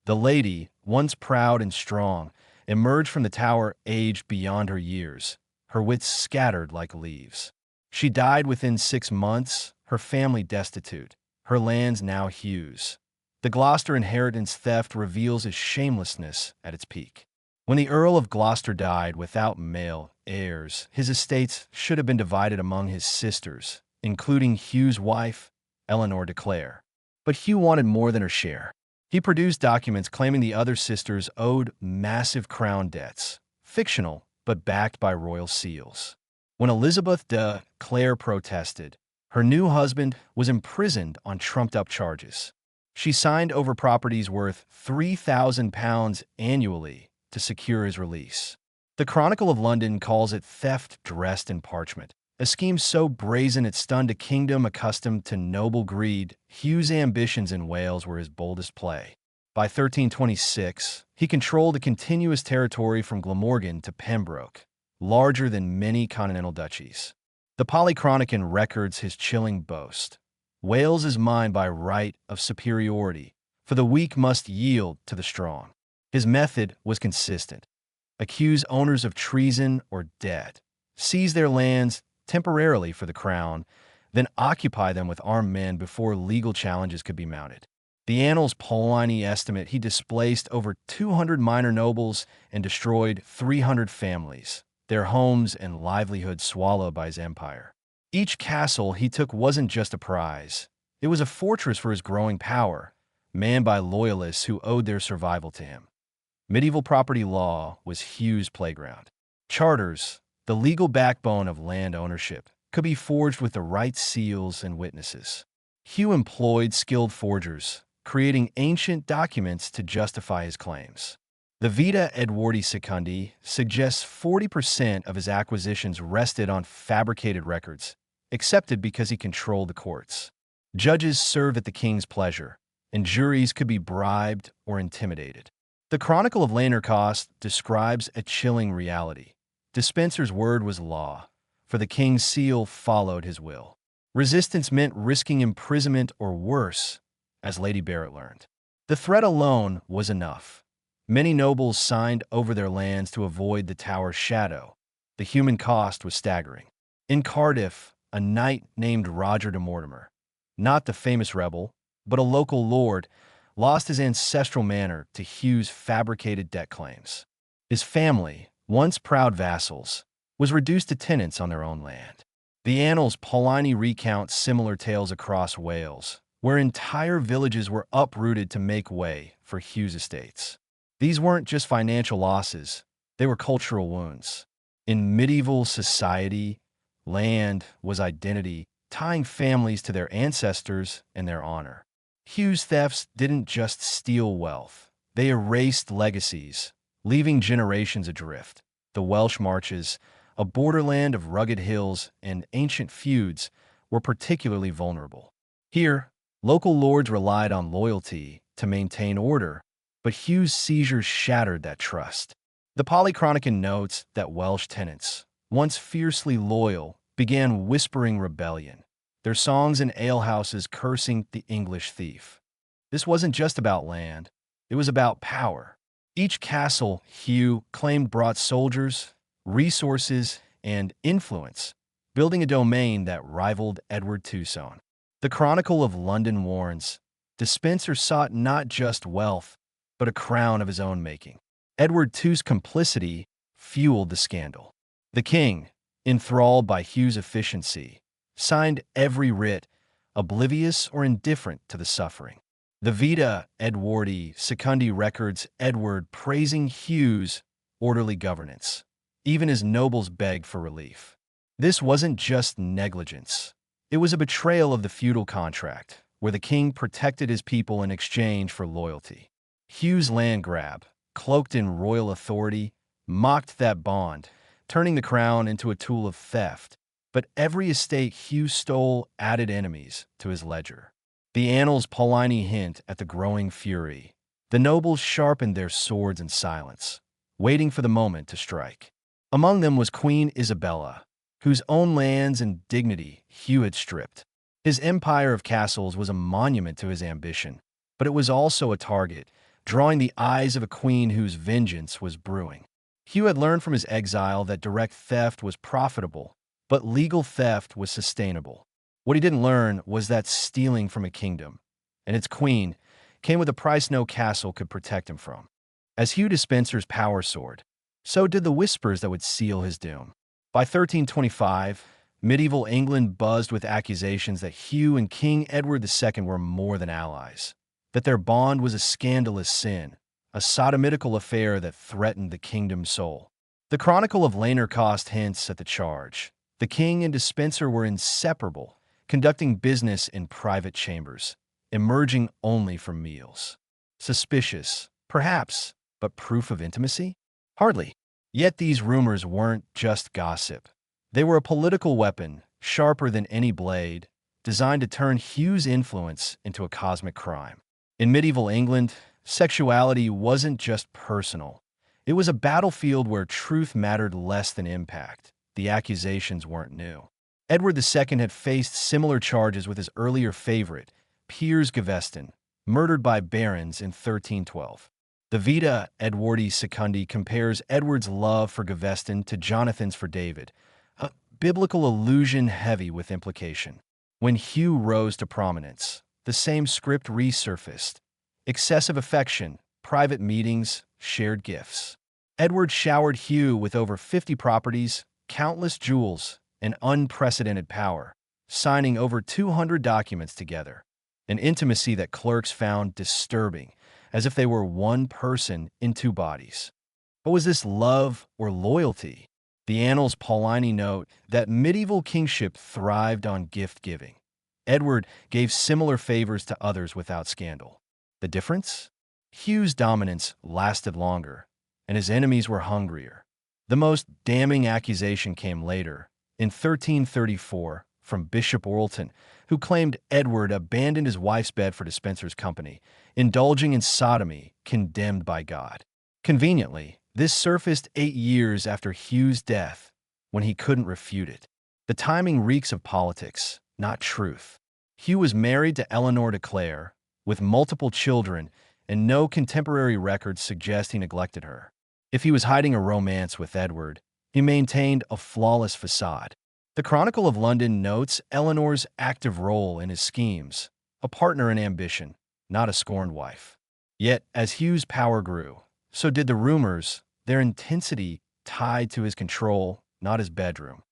The lady, once proud and strong, emerged from the tower aged beyond her years, her wits scattered like leaves. She died within 6 months, her family destitute, her lands now Hugh's. The Gloucester inheritance theft reveals his shamelessness at its peak. When the Earl of Gloucester died without male heirs, his estates should have been divided among his sisters, including Hugh's wife, Eleanor de Clare. But Hugh wanted more than her share. He produced documents claiming the other sisters owed massive crown debts, fictional but backed by royal seals. When Elizabeth de Clare protested, her new husband was imprisoned on trumped-up charges. She signed over properties worth £3,000 annually to secure his release. The Chronicle of London calls it theft dressed in parchment, a scheme so brazen it stunned a kingdom accustomed to noble greed. Hugh's ambitions in Wales were his boldest play. By 1326, he controlled a continuous territory from Glamorgan to Pembroke, larger than many continental duchies. The Polychronicon records his chilling boast. Wales is mine by right of superiority, for the weak must yield to the strong. His method was consistent. Accuse owners of treason or debt, seize their lands temporarily for the crown, then occupy them with armed men before legal challenges could be mounted. The Annals Pollini estimate he displaced over 200 minor nobles and destroyed 300 families, their homes and livelihood swallowed by his empire. Each castle he took wasn't just a prize. It was a fortress for his growing power, manned by loyalists who owed their survival to him. Medieval property law was Hugh's playground. Charters, the legal backbone of land ownership, could be forged with the right seals and witnesses. Hugh employed skilled forgers, creating ancient documents to justify his claims. The Vita Edwardi Secundi suggests 40% of his acquisitions rested on fabricated records, accepted because he controlled the courts. Judges served at the king's pleasure, and juries could be bribed or intimidated. The Chronicle of Lanercost describes a chilling reality. Despenser's word was law, for the king's seal followed his will. Resistance meant risking imprisonment or worse, as Lady Barrett learned. The threat alone was enough. Many nobles signed over their lands to avoid the tower's shadow. The human cost was staggering. In Cardiff, a knight named Roger de Mortimer, not the famous rebel, but a local lord, lost his ancestral manor to Hugh's fabricated debt claims. His family, once proud vassals, was reduced to tenants on their own land. The Annals Pollini recount similar tales across Wales, where entire villages were uprooted to make way for Hugh's estates. These weren't just financial losses, they were cultural wounds. In medieval society, land was identity, tying families to their ancestors and their honor. Hugh's thefts didn't just steal wealth, they erased legacies, leaving generations adrift. The Welsh Marches, a borderland of rugged hills and ancient feuds, were particularly vulnerable. Here, local lords relied on loyalty to maintain order, but Hugh's seizures shattered that trust. The Polychronicon notes that Welsh tenants, once fiercely loyal, began whispering rebellion, their songs in alehouses cursing the English thief. This wasn't just about land, it was about power. Each castle Hugh claimed brought soldiers, resources, and influence, building a domain that rivaled Edward Tucson. The Chronicle of London warns, Despenser sought not just wealth, but a crown of his own making. Edward II's complicity fueled the scandal. The king, enthralled by Hugh's efficiency, signed every writ, oblivious or indifferent to the suffering. The Vita Edwardi Secundi records Edward praising Hugh's orderly governance, even as nobles begged for relief. This wasn't just negligence. It was a betrayal of the feudal contract, where the king protected his people in exchange for loyalty. Hugh's land grab, cloaked in royal authority, mocked that bond, turning the crown into a tool of theft. But every estate Hugh stole added enemies to his ledger. The Annals Pollini hint at the growing fury. The nobles sharpened their swords in silence, waiting for the moment to strike. Among them was Queen Isabella, whose own lands and dignity Hugh had stripped. His empire of castles was a monument to his ambition, but it was also a target, drawing the eyes of a queen whose vengeance was brewing. Hugh had learned from his exile that direct theft was profitable, but legal theft was sustainable. What he didn't learn was that stealing from a kingdom, and its queen, came with a price no castle could protect him from. As Hugh Despenser's power soared, so did the whispers that would seal his doom. By 1325, medieval England buzzed with accusations that Hugh and King Edward II were more than allies, that their bond was a scandalous sin, a sodomitical affair that threatened the kingdom's soul. The Chronicle of Lanercost hints at the charge. The king and Despenser were inseparable, conducting business in private chambers, emerging only for meals. Suspicious, perhaps, but proof of intimacy? Hardly. Yet these rumors weren't just gossip. They were a political weapon, sharper than any blade, designed to turn Hugh's influence into a cosmic crime. In medieval England, sexuality wasn't just personal. It was a battlefield where truth mattered less than impact. The accusations weren't new. Edward II had faced similar charges with his earlier favorite, Piers Gaveston, murdered by barons in 1312. The Vita Edwardi Secundi compares Edward's love for Gaveston to Jonathan's for David, a biblical allusion heavy with implication. When Hugh rose to prominence, the same script resurfaced. Excessive affection, private meetings, shared gifts. Edward showered Hugh with over 50 properties, countless jewels, and unprecedented power, signing over 200 documents together. An intimacy that clerks found disturbing, as if they were one person in two bodies. But was this love or loyalty? The Annals Paulini note that medieval kingship thrived on gift-giving. Edward gave similar favors to others without scandal. The difference? Hugh's dominance lasted longer, and his enemies were hungrier. The most damning accusation came later, in 1334, from Bishop Orleton, who claimed Edward abandoned his wife's bed for Despenser's company, indulging in sodomy condemned by God. Conveniently, this surfaced 8 years after Hugh's death, when he couldn't refute it. The timing reeks of politics, not truth. Hugh was married to Eleanor de Clare, with multiple children, and no contemporary records suggest he neglected her. If he was hiding a romance with Edward, he maintained a flawless facade. The Chronicle of London notes Eleanor's active role in his schemes, a partner in ambition, not a scorned wife. Yet, as Hugh's power grew, so did the rumors, their intensity tied to his control, not his bedroom.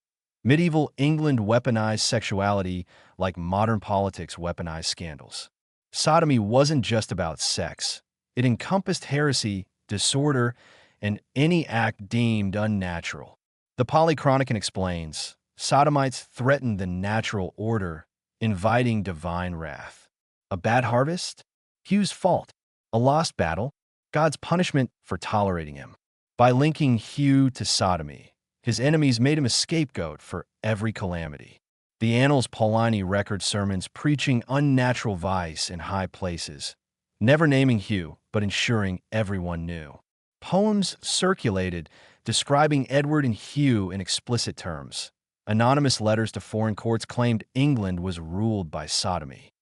Medieval England weaponized sexuality like modern politics weaponized scandals. Sodomy wasn't just about sex. It encompassed heresy, disorder, and any act deemed unnatural. The Polychronican explains, sodomites threatened the natural order, inviting divine wrath. A bad harvest? Hugh's fault. A lost battle? God's punishment for tolerating him. By linking Hugh to sodomy, his enemies made him a scapegoat for every calamity. The Annals Paulini record sermons preaching unnatural vice in high places, never naming Hugh, but ensuring everyone knew. Poems circulated describing Edward and Hugh in explicit terms. Anonymous letters to foreign courts claimed England was ruled by sodomy.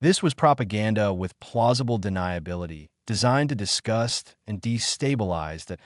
This was propaganda with plausible deniability, designed to disgust and destabilize that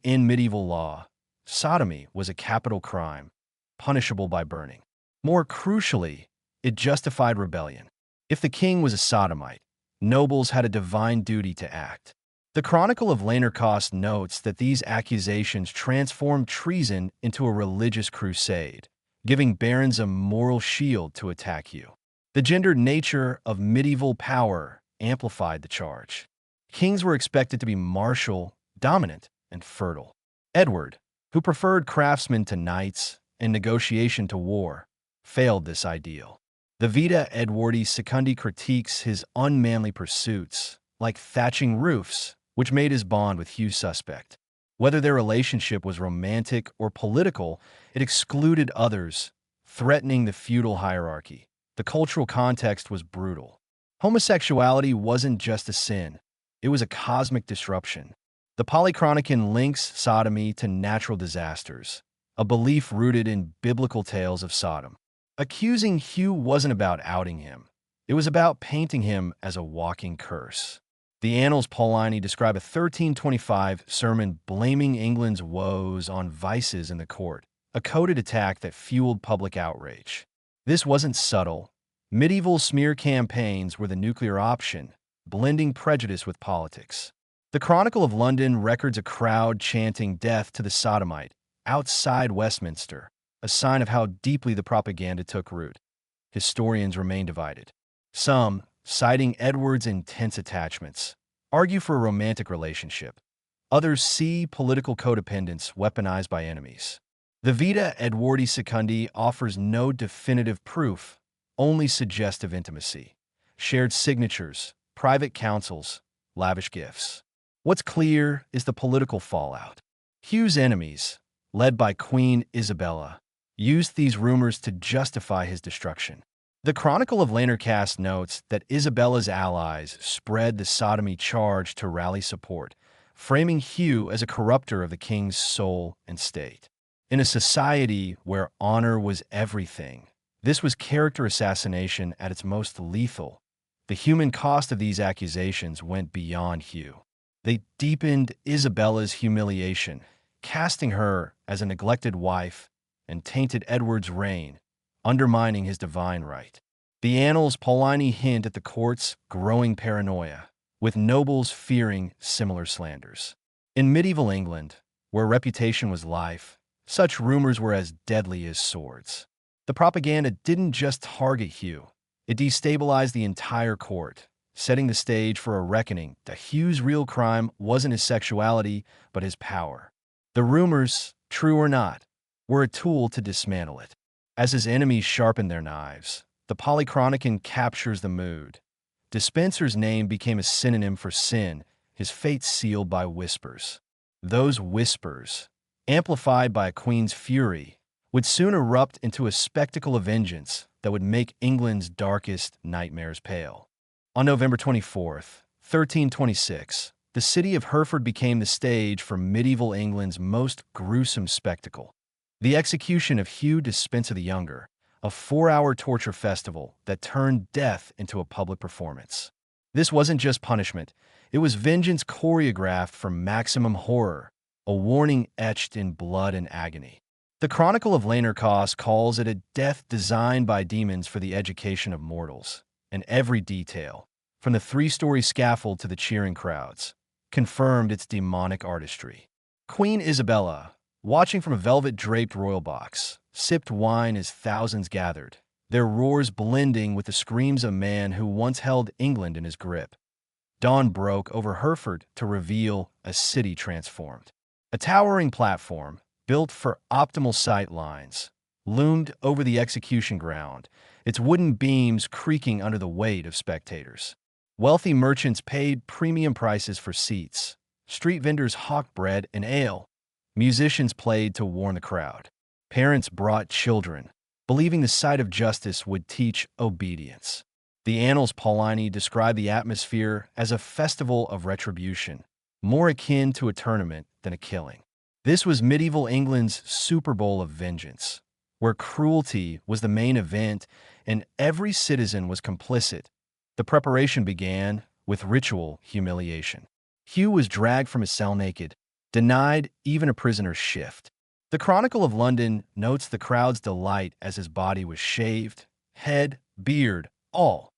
in medieval law, sodomy was a capital crime, punishable by burning. More crucially, it justified rebellion. If the king was a sodomite, nobles had a divine duty to act. The Chronicle of Lanercost notes that these accusations transformed treason into a religious crusade, giving barons a moral shield to attack Hugh. The gendered nature of medieval power amplified the charge. Kings were expected to be martial, dominant, and fertile. Edward, who preferred craftsmen to knights and negotiation to war, failed this ideal. The Vita Edwardi Secundi critiques his unmanly pursuits, like thatching roofs, which made his bond with Hugh suspect. Whether their relationship was romantic or political, it excluded others, threatening the feudal hierarchy. The cultural context was brutal. Homosexuality wasn't just a sin, it was a cosmic disruption. The Polychronican links sodomy to natural disasters, a belief rooted in biblical tales of Sodom. Accusing Hugh wasn't about outing him. It was about painting him as a walking curse. The Annals Paulini describe a 1325 sermon blaming England's woes on vices in the court, a coded attack that fueled public outrage. This wasn't subtle. Medieval smear campaigns were the nuclear option, blending prejudice with politics. The Chronicle of London records a crowd chanting death to the sodomite outside Westminster, a sign of how deeply the propaganda took root. Historians remain divided. Some, citing Edward's intense attachments, argue for a romantic relationship. Others see political codependence weaponized by enemies. The Vita Edwardi Secundi offers no definitive proof, only suggestive intimacy, shared signatures, private counsels, lavish gifts. What's clear is the political fallout. Hugh's enemies, led by Queen Isabella, used these rumors to justify his destruction. The Chronicle of Lanarkast notes that Isabella's allies spread the sodomy charge to rally support, framing Hugh as a corrupter of the king's soul and state. In a society where honor was everything, this was character assassination at its most lethal. The human cost of these accusations went beyond Hugh. They deepened Isabella's humiliation, casting her as a neglected wife, and tainted Edward's reign, undermining his divine right. The Annals Paulini hint at the court's growing paranoia, with nobles fearing similar slanders. In medieval England, where reputation was life, such rumors were as deadly as swords. The propaganda didn't just target Hugh, it destabilized the entire court, setting the stage for a reckoning that Hugh's real crime wasn't his sexuality, but his power. The rumors, true or not, were a tool to dismantle it. As his enemies sharpened their knives, the Polychronicon captures the mood. Despenser's name became a synonym for sin, his fate sealed by whispers. Those whispers, amplified by a queen's fury, would soon erupt into a spectacle of vengeance that would make England's darkest nightmares pale. On November 24th, 1326, the city of Hereford became the stage for medieval England's most gruesome spectacle. The execution of Hugh Despenser the Younger, a 4-hour torture festival that turned death into a public performance. This wasn't just punishment, it was vengeance choreographed for maximum horror, a warning etched in blood and agony. The Chronicle of Lanarkast calls it a death designed by demons for the education of mortals, and every detail, from the 3-story scaffold to the cheering crowds, confirmed its demonic artistry. Queen Isabella, watching from a velvet-draped royal box, sipped wine as thousands gathered, their roars blending with the screams of a man who once held England in his grip. Dawn broke over Hereford to reveal a city transformed. A towering platform, built for optimal sight lines, loomed over the execution ground, its wooden beams creaking under the weight of spectators. Wealthy merchants paid premium prices for seats. Street vendors hawked bread and ale. Musicians played to warn the crowd. Parents brought children, believing the sight of justice would teach obedience. The Annals Paulini describe the atmosphere as a festival of retribution, more akin to a tournament than a killing. This was medieval England's Super Bowl of vengeance, where cruelty was the main event and every citizen was complicit. The preparation began with ritual humiliation. Hugh was dragged from his cell naked, denied even a prisoner's shift. The Chronicle of London notes the crowd's delight as his body was shaved, head, beard, all,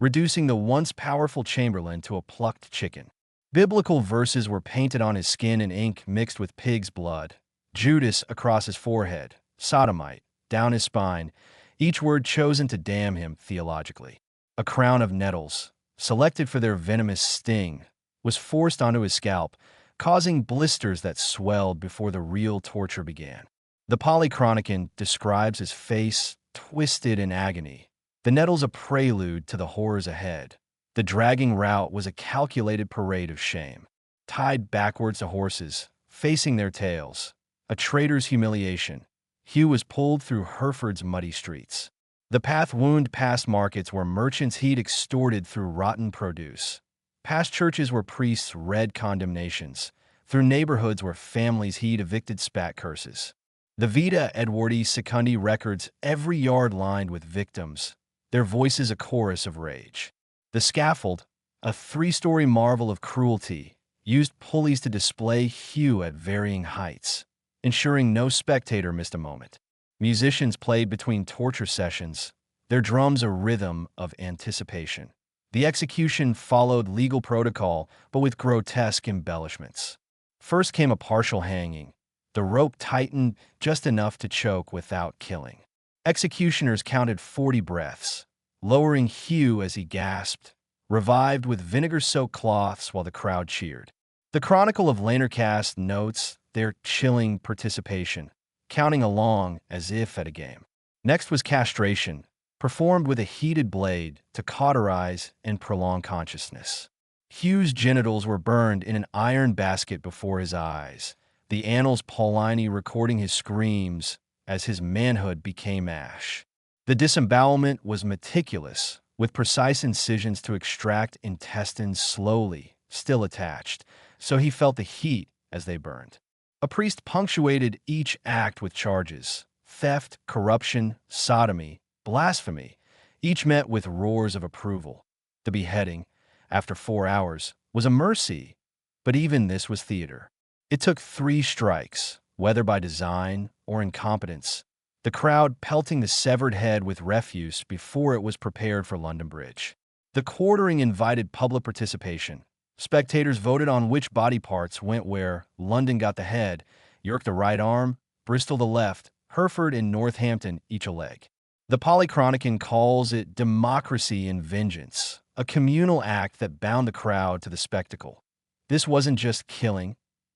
reducing the once powerful Chamberlain to a plucked chicken. Biblical verses were painted on his skin in ink mixed with pig's blood. Judas across his forehead, sodomite, down his spine, each word chosen to damn him theologically. A crown of nettles, selected for their venomous sting, was forced onto his scalp, causing blisters that swelled before the real torture began. The Polychronicon describes his face twisted in agony, the nettles a prelude to the horrors ahead. The dragging route was a calculated parade of shame. Tied backwards to horses, facing their tails, a traitor's humiliation, Hugh was pulled through Hereford's muddy streets. The path wound past markets where merchants he'd extorted through rotten produce, past churches where priests read condemnations, through neighborhoods where families he'd evicted spat curses. The Vita Edwardi Secundi records every yard lined with victims, their voices a chorus of rage. The scaffold, a 3-story marvel of cruelty, used pulleys to display Hugh at varying heights, ensuring no spectator missed a moment. Musicians played between torture sessions, their drums a rhythm of anticipation. The execution followed legal protocol, but with grotesque embellishments. First came a partial hanging. The rope tightened just enough to choke without killing. Executioners counted 40 breaths, lowering Hugh as he gasped, revived with vinegar-soaked cloths while the crowd cheered. The Chronicle of Lanarkast notes their chilling participation. counting along as if at a game. Next was castration, performed with a heated blade to cauterize and prolong consciousness. Hugh's genitals were burned in an iron basket before his eyes, the annals Paulini recording his screams as his manhood became ash. The disembowelment was meticulous, with precise incisions to extract intestines slowly, still attached, so he felt the heat as they burned. A priest punctuated each act with charges: theft, corruption, sodomy, blasphemy, each met with roars of approval. The beheading, after 4 hours, was a mercy, but even this was theater. It took 3 strikes, whether by design or incompetence, the crowd pelting the severed head with refuse before it was prepared for London Bridge. The quartering invited public participation. Spectators voted on which body parts went where. London got the head, York the right arm, Bristol the left, Hereford and Northampton each a leg. The Polychronican calls it democracy in vengeance, a communal act that bound the crowd to the spectacle. This wasn't just killing,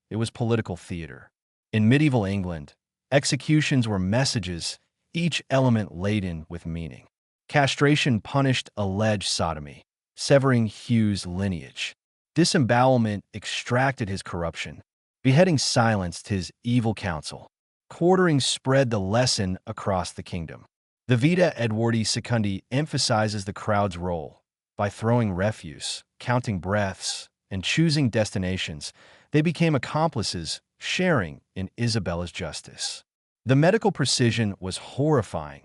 it was political theater. In medieval England, executions were messages, each element laden with meaning. Castration punished alleged sodomy, severing Hugh's lineage. Disembowelment extracted his corruption. Beheading silenced his evil counsel. Quartering spread the lesson across the kingdom. The Vita Edwardi Secundi emphasizes the crowd's role. By throwing refuse, counting breaths, and choosing destinations, they became accomplices, sharing in Isabella's justice. The medical precision was horrifying.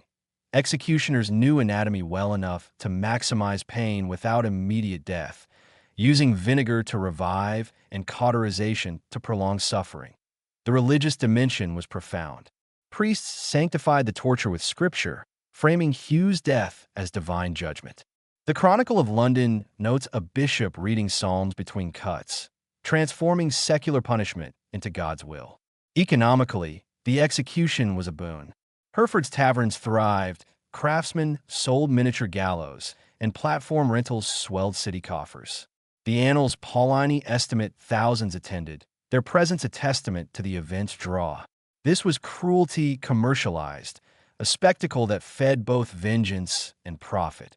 Executioners knew anatomy well enough to maximize pain without immediate death, using vinegar to revive and cauterization to prolong suffering. The religious dimension was profound. Priests sanctified the torture with scripture, framing Hugh's death as divine judgment. The Chronicle of London notes a bishop reading psalms between cuts, transforming secular punishment into God's will. Economically, the execution was a boon. Hereford's taverns thrived, craftsmen sold miniature gallows, and platform rentals swelled city coffers. The annals Paulini estimate thousands attended, their presence a testament to the event's draw. This was cruelty commercialized, a spectacle that fed both vengeance and profit.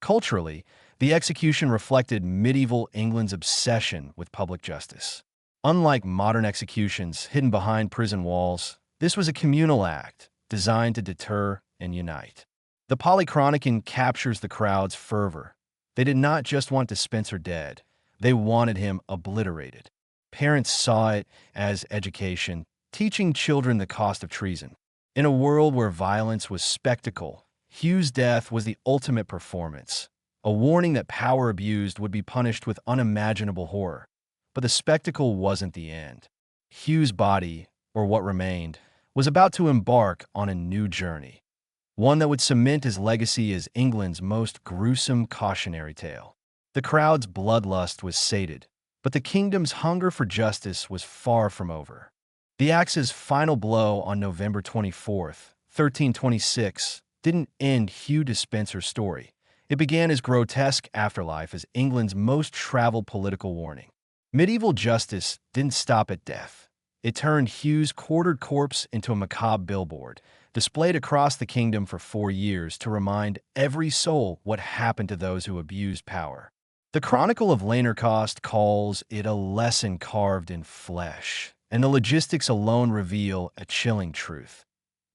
Culturally, the execution reflected medieval England's obsession with public justice. Unlike modern executions hidden behind prison walls, this was a communal act designed to deter and unite. The Polychronican captures the crowd's fervor. They did not just want Despenser dead, they wanted him obliterated. Parents saw it as education, teaching children the cost of treason. In a world where violence was spectacle, Hugh's death was the ultimate performance, a warning that power abused would be punished with unimaginable horror. But the spectacle wasn't the end. Hugh's body, or what remained, was about to embark on a new journey, one that would cement his legacy as England's most gruesome cautionary tale. The crowd's bloodlust was sated, but the kingdom's hunger for justice was far from over. The axe's final blow on November 24th, 1326, didn't end Hugh Despenser's story. It began his grotesque afterlife as England's most traveled political warning. Medieval justice didn't stop at death. It turned Hugh's quartered corpse into a macabre billboard, displayed across the kingdom for 4 years to remind every soul what happened to those who abused power. The Chronicle of Lanercost calls it a lesson carved in flesh, and the logistics alone reveal a chilling truth.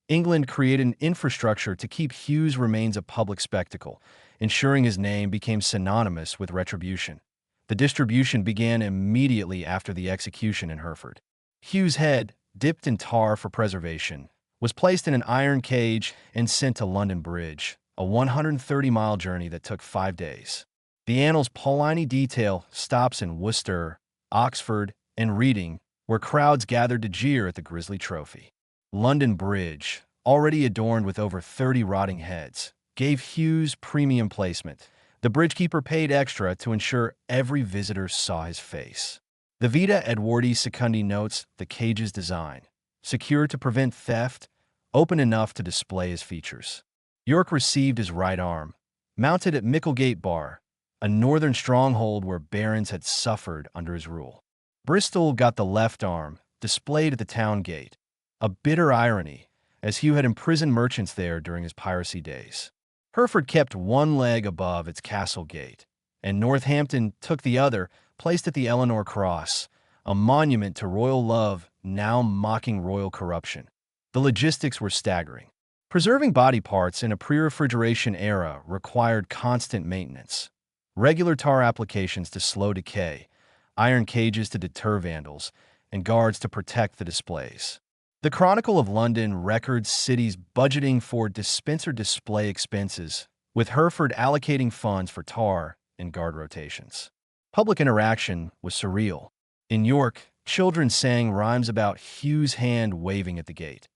England created an infrastructure to keep Hugh's remains a public spectacle, ensuring his name became synonymous with retribution. The distribution began immediately after the execution in Hereford. Hugh's head, dipped in tar for preservation, was placed in an iron cage and sent to London Bridge, a 130-mile journey that took 5 days. The annals Paulini detail stops in Worcester, Oxford, and Reading, where crowds gathered to jeer at the grisly trophy. London Bridge, already adorned with over 30 rotting heads, gave Hugh's premium placement. The bridgekeeper paid extra to ensure every visitor saw his face. The Vita Edwardi Secundi notes the cage's design, secure to prevent theft, open enough to display his features. York received his right arm, mounted at Micklegate Bar, a northern stronghold where barons had suffered under his rule. Bristol got the left arm, displayed at the town gate. a bitter irony, as Hugh had imprisoned merchants there during his piracy days. Hereford kept one leg above its castle gate, and Northampton took the other, placed at the Eleanor Cross, a monument to royal love now mocking royal corruption. The logistics were staggering. Preserving body parts in a pre-refrigeration era required constant maintenance. Regular tar applications to slow decay, iron cages to deter vandals, and guards to protect the displays. The Chronicle of London records cities budgeting for Despenser display expenses, with Hereford allocating funds for tar and guard rotations. Public interaction was surreal. In York, children sang rhymes about Hugh's hand waving at the gate.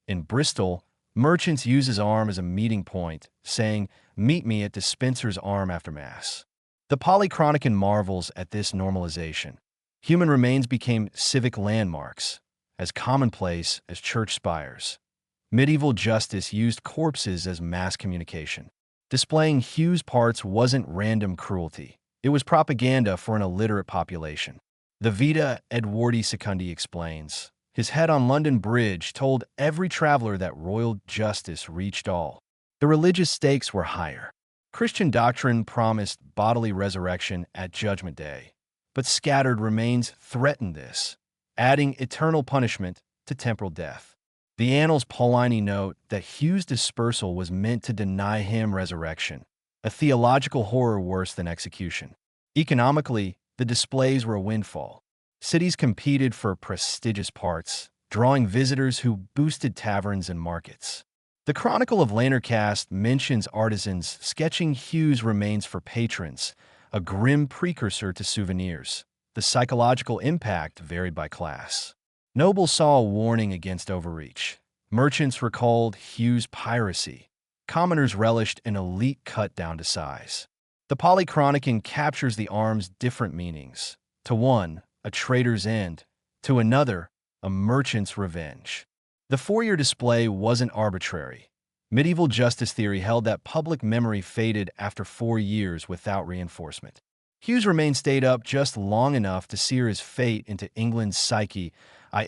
In Bristol, merchants used his arm as a meeting point, saying, "Meet me at Despenser's arm after Mass." The Polychronican marvels at this normalization. Human remains became civic landmarks, as commonplace as church spires. Medieval justice used corpses as mass communication. Displaying Hugh's parts wasn't random cruelty. It was propaganda for an illiterate population. The Vita Edwardi Secundi explains, his head on London Bridge told every traveler that royal justice reached all. The religious stakes were higher. Christian doctrine promised bodily resurrection at Judgment Day, but scattered remains threatened this, adding eternal punishment to temporal death. The Annals Paulini note that Hugh's dispersal was meant to deny him resurrection, a theological horror worse than execution. Economically, the displays were a windfall. Cities competed for prestigious parts, drawing visitors who boosted taverns and markets. The Chronicle of Lanarkast mentions artisans sketching Hugh's remains for patrons, a grim precursor to souvenirs. The psychological impact varied by class. Nobles saw a warning against overreach. Merchants recalled Hugh's piracy. Commoners relished an elite cut down to size. The Polychronican captures the arm's different meanings. To one, a trader's end. To another, a merchant's revenge. The four-year display wasn't arbitrary. Medieval justice theory held that public memory faded after 4 years without reinforcement. Hugh's remains stayed up just long enough to sear his fate into England's psyche.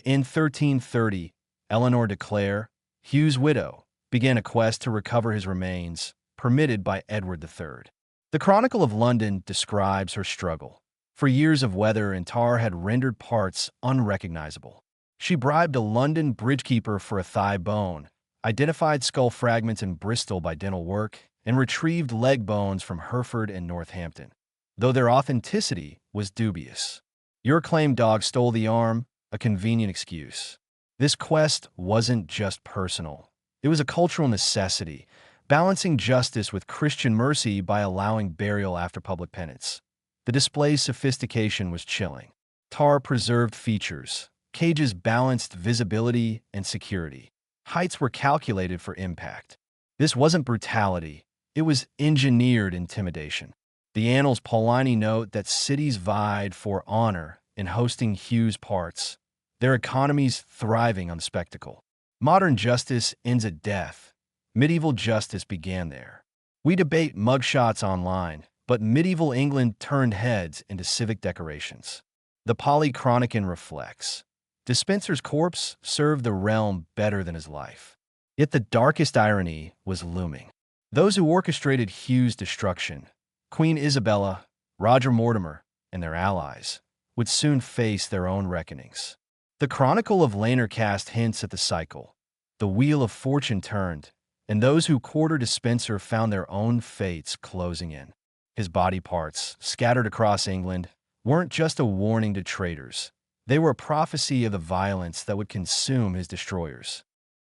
In 1330, Eleanor de Clare, Hugh's widow, began a quest to recover his remains, permitted by Edward III. The Chronicle of London describes her struggle. For years of weather and tar had rendered parts unrecognizable. She bribed a London bridgekeeper for a thigh bone, identified skull fragments in Bristol by dental work, and retrieved leg bones from Hereford and Northampton, though their authenticity was dubious. Your claimed dog stole the arm, a convenient excuse. This quest wasn't just personal. It was a cultural necessity, balancing justice with Christian mercy by allowing burial after public penance. The display's sophistication was chilling. Tar preserved features. Cages balanced visibility and security. Heights were calculated for impact. This wasn't brutality. It was engineered intimidation. The Annals Paulini note that cities vied for honor in hosting Hugh's parts, their economies thriving on spectacle. Modern justice ends at death. Medieval justice began there. We debate mugshots online, but medieval England turned heads into civic decorations. The Polychronican reflects. Despenser's corpse served the realm better than his life. Yet the darkest irony was looming. Those who orchestrated Hugh's destruction, Queen Isabella, Roger Mortimer, and their allies, would soon face their own reckonings. The Chronicle of Lanarkast hints at the cycle. The wheel of fortune turned, and those who courted Despenser found their own fates closing in. His body parts, scattered across England, weren't just a warning to traitors. They were a prophecy of the violence that would consume his destroyers.